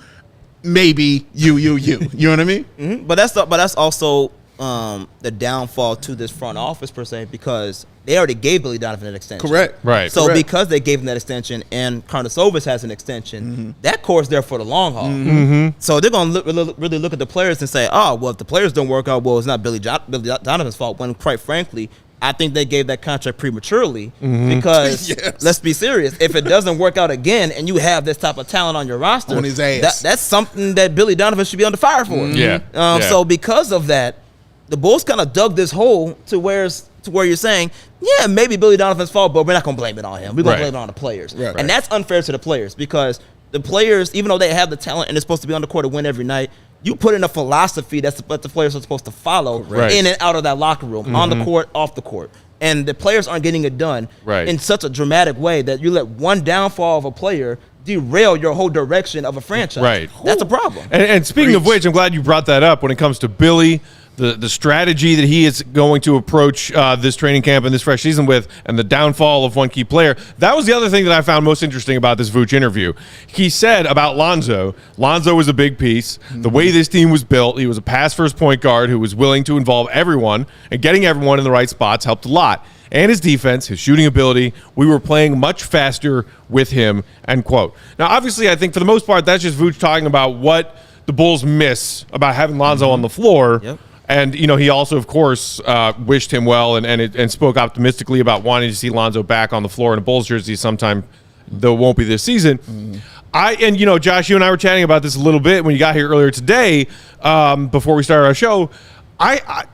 Maybe you. You know what I mean? But that's also the downfall to this front office per se because they already gave Billy Donovan an extension. Correct. Right. So Correct. because they gave him that extension and Karnisovas has an extension, that core's there for the long haul. So they're going to really look at the players and say, oh, well, if the players don't work out, well, it's not Billy Donovan's fault. When quite frankly, I think they gave that contract prematurely because let's be serious. If it doesn't work out again and you have this type of talent on your roster, on his ass. That's something that Billy Donovan should be under fire for. Yeah. So because of that, the Bulls kind of dug this hole to where you're saying, yeah, maybe Billy Donovan's fault, but we're not going to blame it on him. We're going to blame it on the players. Right. And that's unfair to the players because the players, even though they have the talent and they're supposed to be on the court to win every night, you put in a philosophy that the players are supposed to follow in and out of that locker room, on the court, off the court. And the players aren't getting it done in such a dramatic way that you let one downfall of a player derail your whole direction of a franchise. Right. That's a problem. And speaking of which, I'm glad you brought that up when it comes to Billy. the strategy that he is going to approach this training camp and this fresh season with, and the downfall of one key player. That was the other thing that I found most interesting about this Vooch interview. He said about Lonzo was a big piece. The way this team was built, he was a pass-first point guard who was willing to involve everyone, and getting everyone in the right spots helped a lot. And his defense, his shooting ability, we were playing much faster with him, end quote. Now, obviously, I think for the most part, that's just Vooch talking about what the Bulls miss about having Lonzo on the floor. Yep. And, he also, of course, wished him well and spoke optimistically about wanting to see Lonzo back on the floor in a Bulls jersey sometime, though it won't be this season. Josh, you and I were chatting about this a little bit when you got here earlier today before we started our show. I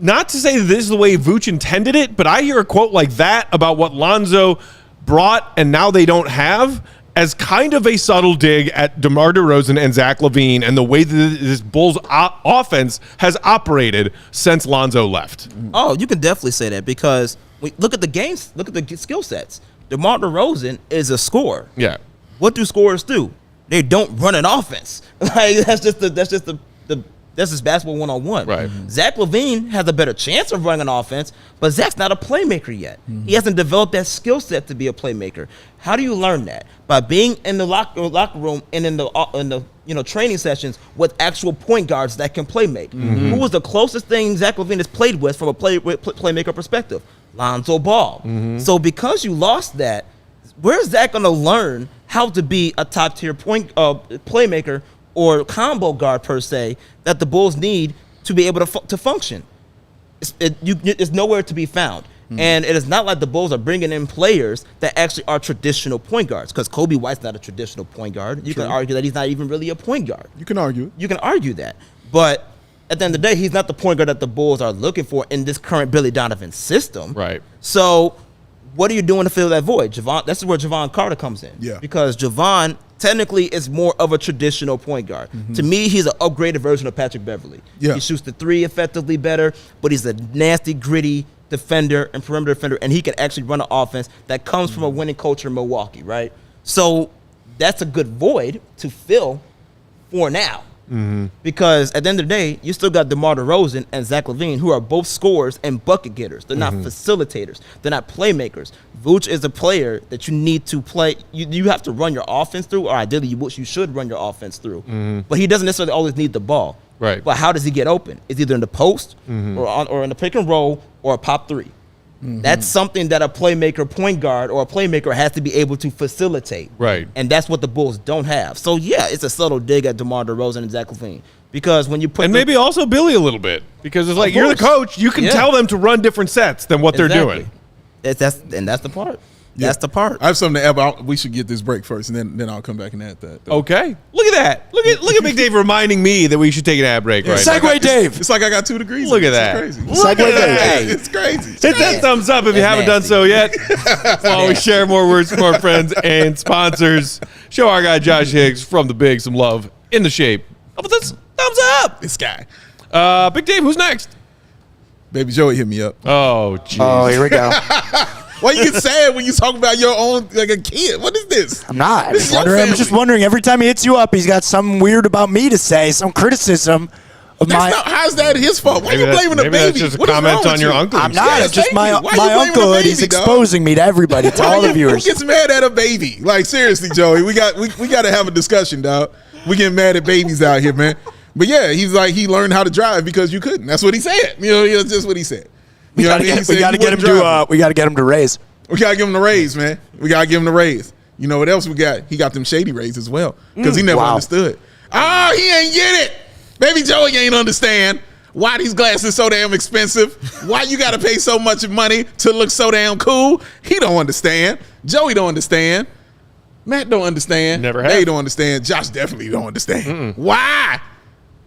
not to say that this is the way Vooch intended it, but I hear a quote like that about what Lonzo brought and now they don't have as kind of a subtle dig at DeMar DeRozan and Zach LaVine and the way that this Bulls offense has operated since Lonzo left. Oh, you can definitely say that because look at the games, look at the skill sets. DeMar DeRozan is a scorer. Yeah. What do scorers do? They don't run an offense. Like that's just basketball 101. Right. Zach LaVine has a better chance of running an offense, but Zach's not a playmaker yet. He hasn't developed that skill set to be a playmaker. How do you learn that? By being in the locker room and in the training sessions with actual point guards that can play make. Who was the closest thing Zach LaVine has played with from a playmaker perspective? Lonzo Ball. So because you lost that, where's Zach going to learn how to be a top tier playmaker or combo guard per se that the Bulls need to be able to function? It's nowhere to be found. And it is not like the Bulls are bringing in players that actually are traditional point guards, because Kobe White's not a traditional point guard. You can argue that he's not even really a point guard. You can argue that. But at the end of the day, he's not the point guard that the Bulls are looking for in this current Billy Donovan system. Right. So what are you doing to fill that void? That's where Javon Carter comes in. Yeah. Because Javon technically is more of a traditional point guard. To me, he's an upgraded version of Patrick Beverley. Yeah. He shoots the three effectively better, but he's a nasty, gritty defender and perimeter defender, and he can actually run an offense that comes from a winning culture in Milwaukee, right? So that's a good void to fill for now. Because at the end of the day, you still got DeMar DeRozan and Zach LaVine, who are both scorers and bucket getters. They're not facilitators. They're not playmakers. Vooch is a player that you need to play. You have to run your offense through, or ideally you should run your offense through. But he doesn't necessarily always need the ball. Right. But how does he get open? It's either in the post or in the pick and roll or a pop three. That's something that a playmaker point guard or a playmaker has to be able to facilitate. Right. And that's what the Bulls don't have. So, yeah, it's a subtle dig at DeMar DeRozan and Zach LaVine. Because when you put maybe also Billy a little bit, because it's like you're the coach, you can tell them to run different sets than what they're doing. That's the part. Yeah. That's the part. I have something to add, but we should get this break first, and then I'll come back and add that. Okay. Look at that. Look at Big Dave reminding me that we should take an ad break right now. Segue Dave. It's like I got 2 degrees. Look at that. It's crazy. Look at that. It's crazy. Hit that thumbs up if you haven't done so yet. While we share more words from our friends and sponsors. Show our guy Josh Hicks from the Big some love in the shape of this thumbs up. This guy. Big Dave, who's next? Baby Joey hit me up. Oh, jeez. Oh, here we go. Why you get sad when you talk about your own, like a kid? What is this? I'm not. I'm just wondering. Every time he hits you up, he's got something weird about me to say, some criticism of how's that his fault? Why are you blaming the baby? That's just a comment on your uncle. I'm not. It's just my uncle, and he's exposing me to everybody, to all the viewers. Who gets mad at a baby? Like, seriously, Joey, we got to have a discussion, dog. We getting mad at babies out here, man. But yeah, he's like, he learned how to drive because you couldn't. That's what he said. That's just what he said. We got to get him to raise. We got to give him the raise, man. We got to give him the raise. You know what else we got? He got them shady raise as well because he never understood. Oh, he ain't get it. Baby Joey ain't understand why these glasses so damn expensive. Why you got to pay so much money to look so damn cool. He don't understand. Joey don't understand. Matt don't understand. Never have. They don't understand. Josh definitely don't understand. Why?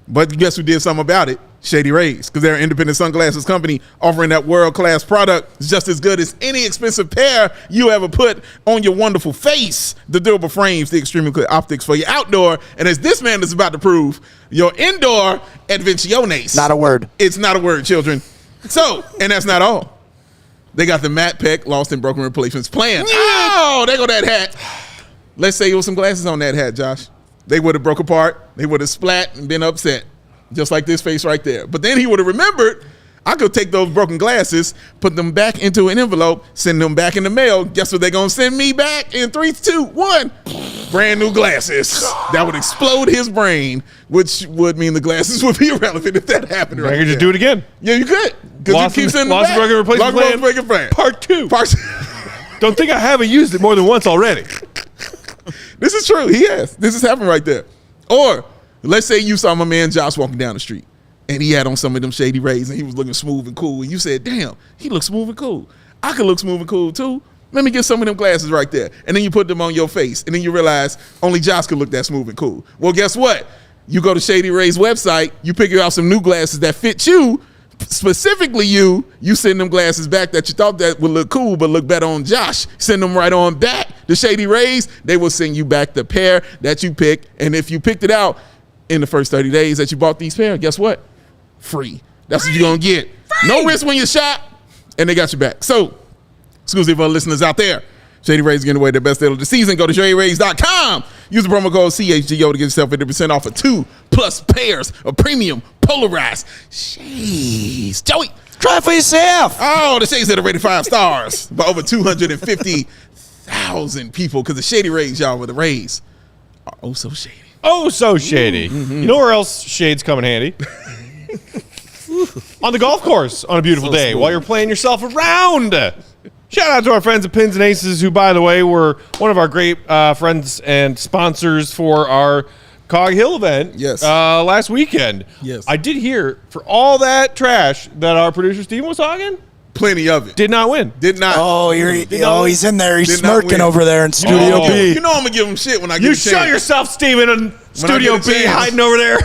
But guess who did something about it? Shady Rays, because they're an independent sunglasses company offering that world-class product. It's just as good as any expensive pair you ever put on your wonderful face. The durable frames, the extremely clear optics for your outdoor, and as this man is about to prove, your indoor adventiones. Not a word. It's not a word, children. So, and that's not all. They got the Matte Peck Lost and Broken Replacements plan. Oh, there go that hat. Let's say there was some glasses on that hat, Josh. They would have broke apart. They would have splat and been upset. just like this face right there. But then he would have remembered, I could take those broken glasses, put them back into an envelope, send them back in the mail. Guess what they're going to send me back in 3, 2, 1? Brand new glasses. That would explode his brain, which would mean the glasses would be irrelevant if that happened right I could just do it again. Yeah, you could. Because you keep sending them back. Broken replacement plan. Part 2. Don't think I haven't used it more than once already. This is true. He has. This is happening right there. Or let's say you saw my man Josh walking down the street, and he had on some of them shady rays, and he was looking smooth and cool. And you said, damn, he looks smooth and cool. I could look smooth and cool too. Let me get some of them glasses right there. And then you put them on your face, and then you realize only Josh could look that smooth and cool. Well, guess what? You go to Shady Ray's website, you pick out some new glasses that fit you, specifically you send them glasses back that you thought that would look cool but look better on Josh. Send them right on back to Shady Rays. They will send you back the pair that you picked. And if you picked it out in the first 30 days that you bought these pair, guess what? Free. That's what you're going to get. Free. No risk when you shop, and they got you back. So, exclusive for our listeners out there, Shady Rays giving away the best deal of the season. Go to ShadyRays.com. Use the promo code CHGO to get yourself 50% off of 2+ pairs of premium polarized shades. Joey, try it for yourself. Oh, the shades that are rated 5 stars by over 250,000 people, because the Shady Rays, y'all, with the Rays are oh so shady. Oh, so shady. Mm-hmm. You know where else shades come in handy? On the golf course on a beautiful day while you're playing yourself around. Shout out to our friends at Pins and Aces, who, by the way, were one of our great friends and sponsors for our Cog Hill event last weekend. Yes. I did hear, for all that trash that our producer Steven was talking, plenty of it. Did not win. Did not. Oh, he's in there. He's smirking over there in Studio B. You know I'm going to give him shit when I get You a chance. show yourself, Steven, in Studio B, hiding over there.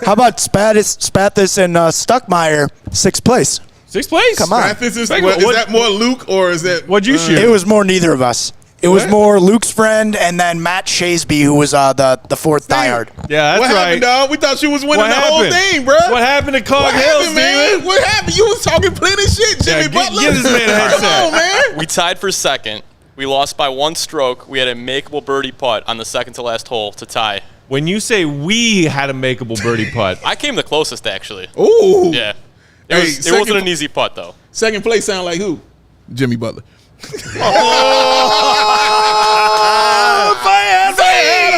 How about Spathis and Stuckmeyer, 6th place? 6th place? Come on. Spathis is that more Luke or is that? What'd you shoot? It was more neither of us. It was more Luke's friend and then Matt Shasby, who was the fourth diehard. Yeah, that's what right. Happened, dog? We thought you was winning the whole thing, bro. What happened to Cog Hill, Steven? What happened? You was talking plenty shit, Jimmy Butler. Give this man a headset. Come on, man. We tied for second. We lost by 1 stroke. We had a makeable birdie putt on the second to last hole to tie. When you say we had a makeable birdie putt, I came the closest, actually. Ooh. Yeah. It wasn't an easy putt, though. Second place sound like who? Jimmy Butler.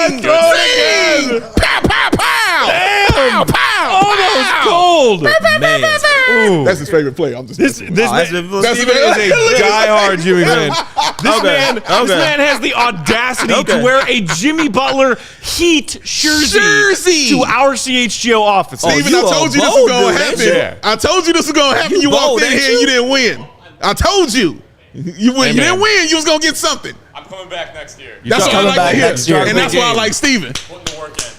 I'd throw it again. Pow, pow, pow. Damn. Pow, pow. Oh, that was cold. Man. Ooh. That's his favorite play. I'm just This man is a That's diehard Jimmy fan. This man has the audacity to wear a Jimmy Butler Heat jersey to our CHGO office. Steven, I told you this was going to happen. Yeah. I told you this was going to happen. You walked in here and you didn't win. I told you. You didn't win. You was going to get something. I'm coming back next year. That's why I like to hear. And that's why I like Steven.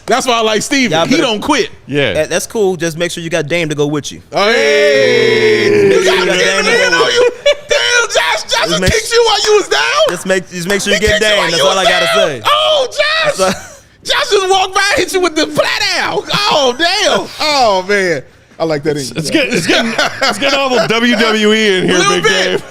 That's why I like Steven. He don't quit. Yeah. That's cool. Just make sure you got Dame to go with you. Hey. You got Dame to hit on you. Damn, Josh just kicked you while you was down. Just make sure you get Dame. That's all I got to say. Oh, Josh. Josh just walked by and hit you with the flat out. Oh, damn. Oh, man. I like that. It's getting awful WWE in here, Big Dave.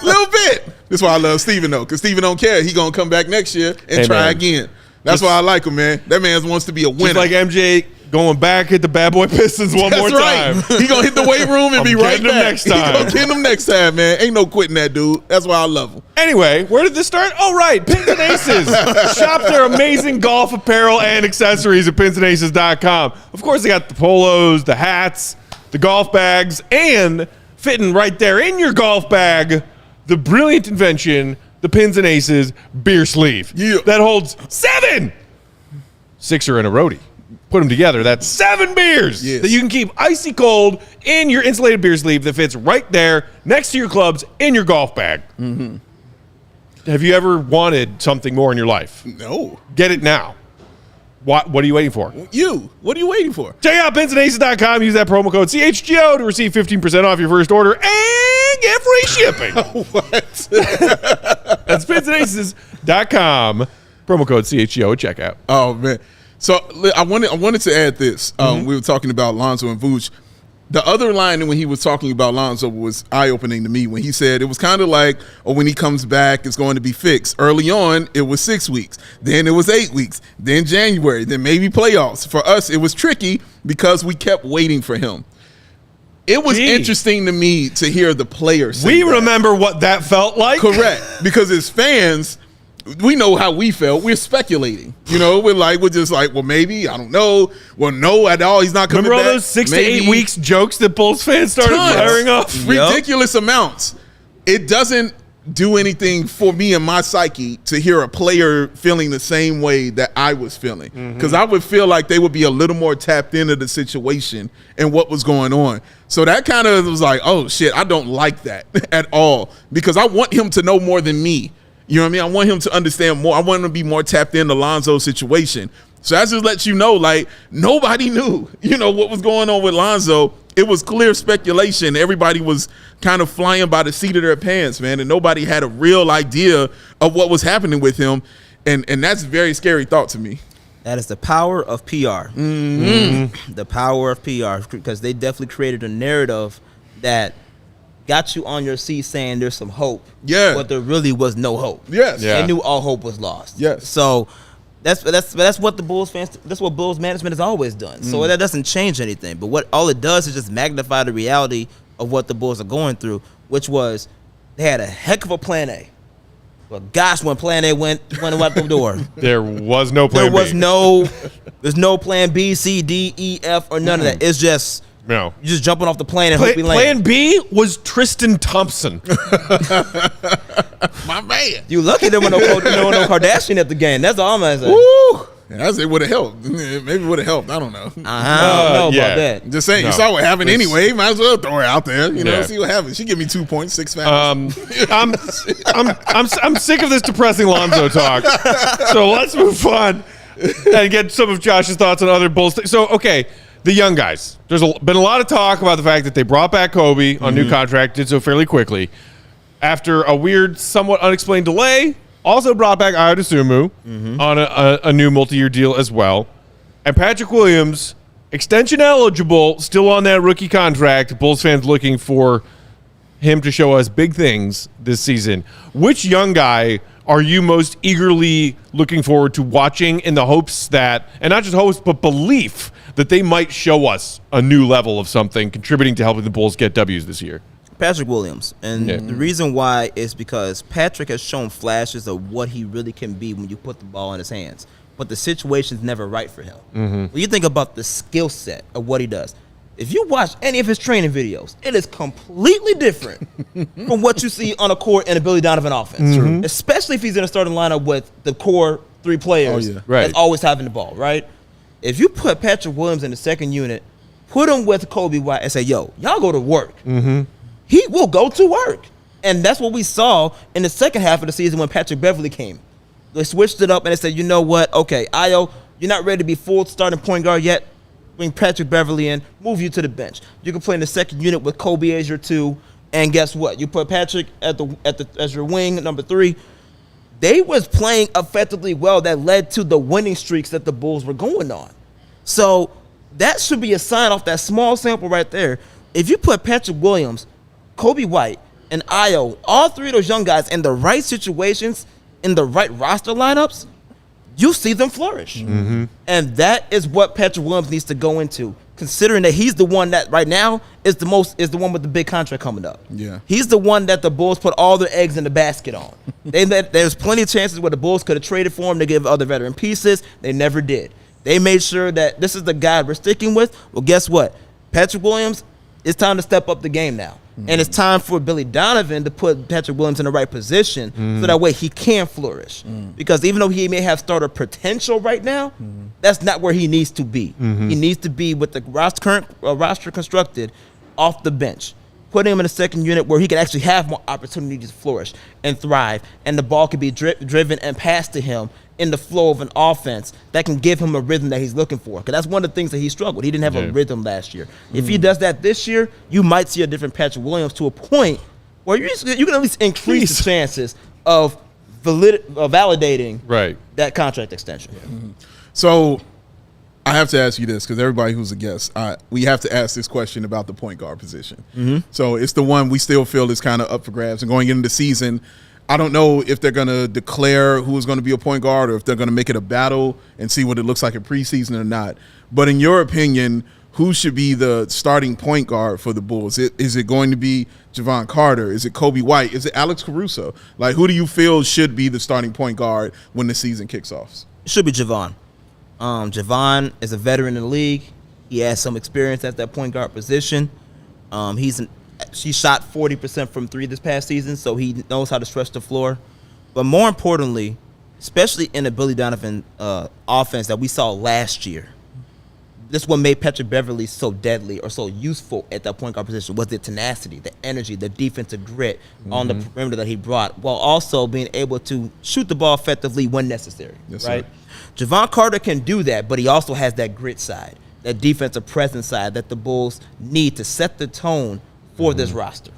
Little bit. That's why I love Steven, though, because Steven don't care. He going to come back next year and try again. That's why I like him, man. That man wants to be a winner. Just like MJ going back at the Bad Boy Pistons one more time. He going to hit the weight room and be right back. Next time. He going to get him next time, man. Ain't no quitting that dude. That's why I love him. Anyway, where did this start? Oh, right. Pins and Aces. Shop their amazing golf apparel and accessories at pinsandaces.com. Of course, they got the polos, the hats, the golf bags, and fitting right there in your golf bag, the brilliant invention, the Pins and Aces beer sleeve. Yeah. That holds 7 sixer and a roadie. Put them together. That's 7 beers that you can keep icy cold in your insulated beer sleeve that fits right there next to your clubs in your golf bag. Mm-hmm. Have you ever wanted something more in your life? No. Get it now. What are you waiting for? What are you waiting for? Check out pinsandaces.com. Use that promo code CHGO to receive 15% off your first order and get free shipping. What? That's pinsandaces.com. Promo code CHGO at checkout. Oh, man. So I wanted to add this. We were talking about Lonzo and Vooch. The other line when he was talking about Lonzo was eye-opening to me when he said it was kind of like, when he comes back, it's going to be fixed. Early on, it was 6 weeks. Then it was 8 weeks. Then January. Then maybe playoffs. For us, it was tricky because we kept waiting for him. It was interesting to me to hear the players say We remember what that felt like. Correct. Because as fans, we know how we felt. We're speculating. We're just like, well, maybe, I don't know. Well, no, at all, he's not coming back. Remember all those 6 to 8 weeks jokes that Bulls fans started firing off? Ridiculous amounts. It doesn't do anything for me in my psyche to hear a player feeling the same way that I was feeling. Because I would feel like they would be a little more tapped into the situation and what was going on. So that kind of was like, oh, shit, I don't like that at all. Because I want him to know more than me. You know what I mean? I want him to understand more. I want him to be more tapped into Lonzo's situation. So that just lets you know, like, nobody knew, what was going on with Lonzo. It was clear speculation. Everybody was kind of flying by the seat of their pants, man, and nobody had a real idea of what was happening with him. And that's a very scary thought to me. That is the power of PR. The power of PR, because they definitely created a narrative that got you on your seat saying there's some hope. Yeah. But there really was no hope. Yes. Yeah. They knew all hope was lost. Yes. So that's what the Bulls fans, that's what Bulls management has always done. So that doesn't change anything. But what all it does is just magnify the reality of what the Bulls are going through, which was they had a heck of a plan A. But gosh, when plan A went out the door, There was no plan there's B. no plan B, C, D, E, F, or none of that. It's just No. you just jumping off the plane and hope we land. Plan B was Tristan Thompson. My man. You lucky there was no Kardashian at the game. That's all I'm gonna say. Woo. Yeah, it would have helped. Maybe it would have helped. I don't know. I don't know yeah. about that. Just saying, No. you saw what happened anyway. Might as well throw her out there. Yeah. See what happens. She give me 2 points, 6 fouls. I'm sick of this depressing Lonzo talk. So let's move on and get some of Josh's thoughts on other Bulls. So, okay, the young guys. There's been a lot of talk about the fact that they brought back Kobe on new contract, did so fairly quickly. After a weird, somewhat unexplained delay, also brought back Ayo Dosunmu on a new multi-year deal as well. And Patrick Williams, extension eligible, still on that rookie contract. Bulls fans looking for him to show us big things this season. Which young guy are you most eagerly looking forward to watching in the hopes that, and not just hopes, but belief that they might show us a new level of something contributing to helping the Bulls get W's this year? Patrick Williams. And the reason why is because Patrick has shown flashes of what he really can be when you put the ball in his hands. But the situation's never right for him. When you think about the skill set of what he does, if you watch any of his training videos, it is completely different from what you see on a court in a Billy Donovan offense. Especially if he's in a starting lineup with the core 3 players that's always having the ball, right? If you put Patrick Williams in the second unit, put him with Kobe White and say, yo, y'all go to work. He will go to work. And that's what we saw in the second half of the season when Patrick Beverly came. They switched it up and they said, you know what? Okay, Ayo, you're not ready to be full starting point guard yet. Bring Patrick Beverly in, move you to the bench. You can play in the second unit with Kobe as your 2, and guess what? You put Patrick as your wing, number 3. They was playing effectively well that led to the winning streaks that the Bulls were going on. So that should be a sign off that small sample right there. If you put Patrick Williams, Kobe White, and Ayo, all 3 of those young guys in the right situations, in the right roster lineups, you see them flourish. And that is what Patrick Williams needs to go into, considering that he's the one that right now is the one with the big contract coming up. Yeah. He's the one that the Bulls put all their eggs in the basket on. There's plenty of chances where the Bulls could have traded for him to give other veteran pieces. They never did. They made sure that this is the guy we're sticking with. Well, guess what? Patrick Williams, it's time to step up the game now. And it's time for Billy Donovan to put Patrick Williams in the right position so that way he can flourish. Because even though he may have starter potential right now, that's not where he needs to be. He needs to be with the current roster constructed off the bench. Put him in a second unit where he can actually have more opportunities to flourish and thrive, and the ball can be driven and passed to him in the flow of an offense that can give him a rhythm that he's looking for. Because that's one of the things that he struggled. He didn't have a rhythm last year. If he does that this year, you might see a different Patrick Williams to a point where you can at least increase the chances of validating that contract extension. So I have to ask you this because everybody who's a guest, we have to ask this question about the point guard position. Mm-hmm. So it's the one we still feel is kind of up for grabs. And going into the season, I don't know if they're going to declare who is going to be a point guard or if they're going to make it a battle and see what it looks like in preseason or not. But in your opinion, who should be the starting point guard for the Bulls? Is it going to be Jevon Carter? Is it Kobe White? Is it Alex Caruso? Like, who do you feel should be the starting point guard when the season kicks off? It should be Jevon. Jevon is a veteran in the league. He has some experience at that point guard position. She shot 40% from three this past season, so he knows how to stretch the floor. But more importantly, especially in the Billy Donovan offense that we saw last year, this is what made Patrick Beverley so deadly or so useful at that point guard position was the tenacity, the energy, the defensive grit on the perimeter that he brought, while also being able to shoot the ball effectively when necessary. Yes, right? Sir. Jevon Carter can do that, but he also has that grit side, that defensive presence side that the Bulls need to set the tone for this roster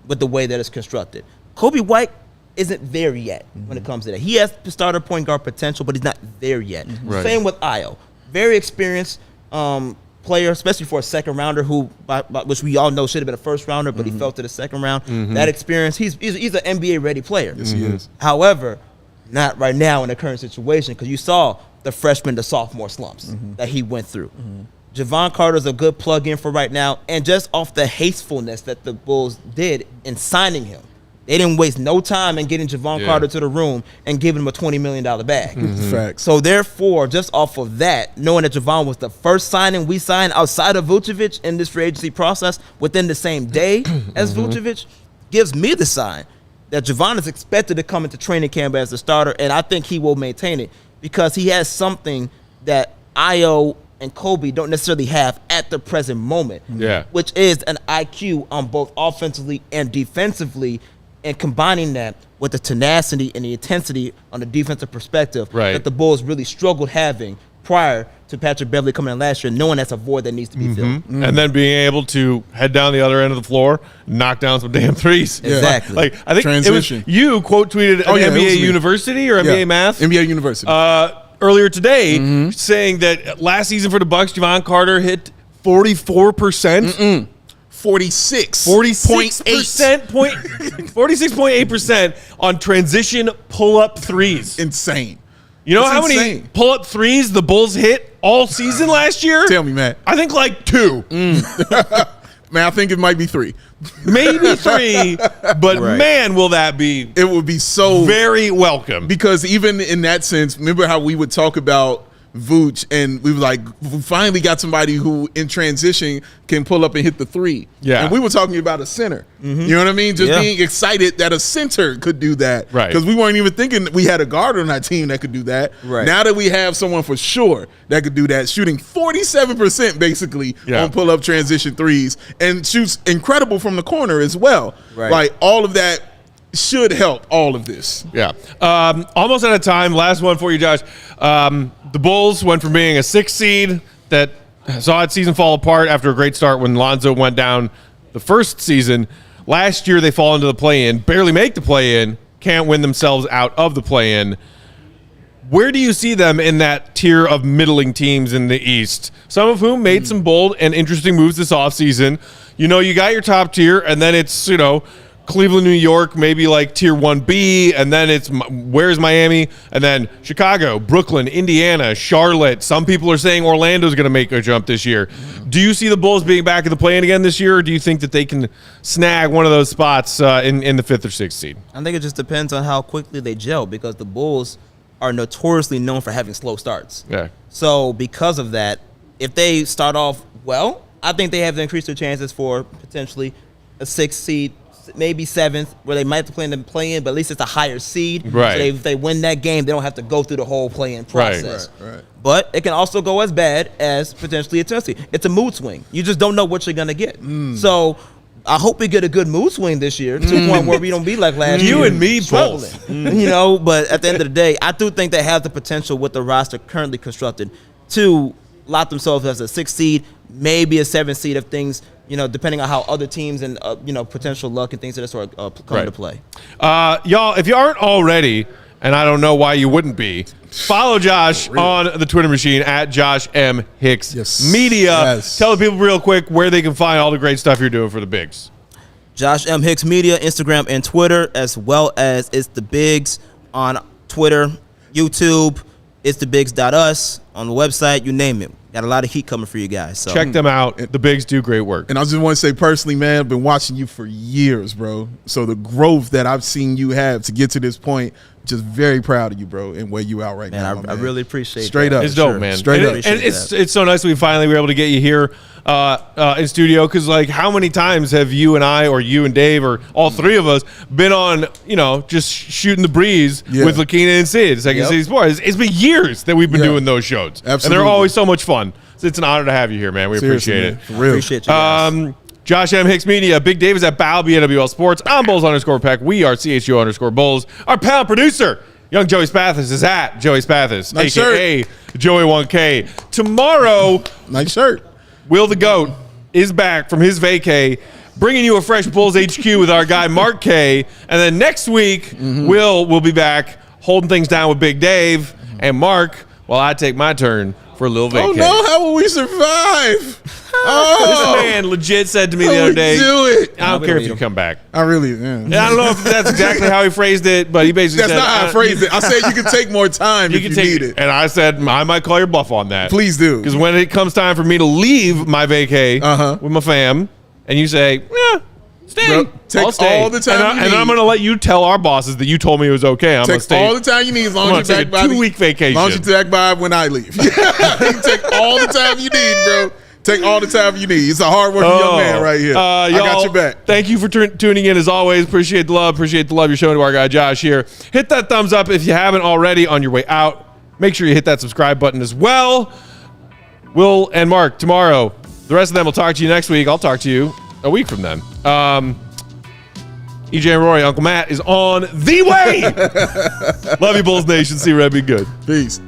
with the way that it's constructed. Kobe White isn't there yet when it comes to that. He has starter point guard potential, but he's not there yet. Right. Same with Ayo. Very experienced player, especially for a second rounder which we all know should have been a first rounder, but he fell to the second round. That experience, he's an NBA ready player. Yes, he is. However, not right now in the current situation, because you saw the freshman to sophomore slumps that he went through. Jevon Carter's a good plug-in for right now, and just off the hastefulness that the Bulls did in signing him, they didn't waste no time in getting Jevon Carter to the room and giving him a $20 million bag. Facts. So therefore, just off of that, knowing that Jevon was the first signing we signed outside of Vucevic in this free agency process within the same day as Vucevic, gives me the sign that Jevon is expected to come into training camp as a starter, and I think he will maintain it because he has something that Ayo and Kobe don't necessarily have at the present moment, which is an IQ on both offensively and defensively, and combining that with the tenacity and the intensity on the defensive perspective that the Bulls really struggled having prior to Patrick Beverley coming in last year, knowing that's a void that needs to be filled. And then being able to head down the other end of the floor, knock down some damn threes. Exactly. Like, I think Transition. it was you quote tweeted an NBA University or NBA Math? NBA University. Earlier today, saying that last season for the Bucks, Jevon Carter hit 44%. 46.8% on transition pull-up threes. Insane. You know That's how many insane. pull-up threes the Bulls hit all season last year? Tell me, Matt. I think like 2. Man, I think it might be 3. Maybe 3, but man, will that be It would be so very welcome. because even in that sense, remember how we would talk about Vooch and we were like, we finally got somebody who in transition can pull up and hit the 3. Yeah. And we were talking about a center. You know what I mean? Just being excited that a center could do that. Right. Because we weren't even thinking we had a guard on our team that could do that. Right. Now that we have someone for sure that could do that, shooting 47% basically on pull-up transition threes and shoots incredible from the corner as well. Right. Like all of that should help all of this. Yeah. Almost out of time. Last one for you, Josh. The Bulls went from being a 6th seed that saw its season fall apart after a great start when Lonzo went down the first season. Last year, they fall into the play-in, barely make the play-in, can't win themselves out of the play-in. Where do you see them in that tier of middling teams in the East? Some of whom made some bold and interesting moves this offseason. You know, you got your top tier, and then it's, you know, Cleveland, New York, maybe like tier 1B, and then it's where's Miami, and then Chicago, Brooklyn, Indiana, Charlotte. Some people are saying Orlando's going to make a jump this year. Do you see the Bulls being back in the play-in again this year, or do you think that they can snag one of those spots in the 5th or 6th seed? I think it just depends on how quickly they gel because the Bulls are notoriously known for having slow starts. Yeah. So because of that, if they start off well, I think they have to increase their chances for potentially a 6th seed, maybe 7th, where they might have to play in the play-in, but at least it's a higher seed. Right. So if they win that game, they don't have to go through the whole play-in process. Right. But it can also go as bad as potentially a 10th seed. It's a mood swing. You just don't know what you're going to get. So I hope we get a good mood swing this year to the point where we don't be like last year. You and me struggling. both. You know, but at the end of the day, I do think they have the potential with the roster currently constructed to lock themselves as a 6th seed, maybe a 7th seed if things, you know, depending on how other teams and, you know, potential luck and things of that sort come into play. Y'all, if you aren't already, and I don't know why you wouldn't be. Follow Josh on the Twitter machine at Josh M. Hicks Media. Yes. Tell the people real quick where they can find all the great stuff you're doing for the Bigs. Josh M. Hicks Media, Instagram and Twitter, as well as It's the Bigs on Twitter, YouTube, itsthebigs.us, on the website, you name it. Got a lot of heat coming for you guys. So Check them out. The Bigs do great work. And I just want to say personally, man, I've been watching you for years, bro. So the growth that I've seen you have to get to this point, just very proud of you, bro, and where you out right now. Man, I really appreciate Straight that. up. It's dope, Sure. man. Straight up. And it's so nice we finally were able to get you here in studio, because like how many times have you and I, or you and Dave, or all three of us been on, just shooting the breeze with Lakina and Sid, Second City Sports. It's been years that we've been doing those shows. Absolutely. And they're always so much fun. So it's an honor to have you here, man. We Seriously, appreciate man. it. For real. Appreciate you guys. Josh M. Hicks Media, Big Dave is at Balby NWL Sports. I'm Bulls_Peck. We are CHGO_Bulls. Our panel producer, Young Joey Spathis, is at Joey Spathis, Nice a.k.a. Joey 1K. Tomorrow, Nice shirt. Will the GOAT is back from his vacay, bringing you a fresh Bulls HQ with our guy Mark K. And then next week, Will be back holding things down with Big Dave and Mark while I take my turn for a little vacay. Oh, no. How will we survive? This man legit said to me the other day, do it. I don't care if you come back. I really, And I don't know if that's exactly how he phrased it, but he basically That's said, not how I phrased it. I said you can take more time if you need it. And I said, I might call your bluff on that. Please do. Because when it comes time for me to leave my vacay with my fam, and you say, yeah, stay. Bro, take I'll stay. all the time you and need. I'm going to let you tell our bosses that you told me it was okay. I'm going to Take stay. all the time you need as long I'm as you're gonna back take a by 2-week vacation. As long as you're back by when I leave. You can take all the time you need, bro. Take all the time you need. It's a hard-working young man right here. I got your back. Thank you for tuning in as always. Appreciate the love. Appreciate the love you're showing to our guy Josh here. Hit that thumbs up if you haven't already on your way out. Make sure you hit that subscribe button as well. Will and Mark tomorrow. The rest of them will talk to you next week. I'll talk to you a week from then. EJ and Rory, Uncle Matt is on the way. Love you, Bulls Nation. See you, Red. Be good. Peace.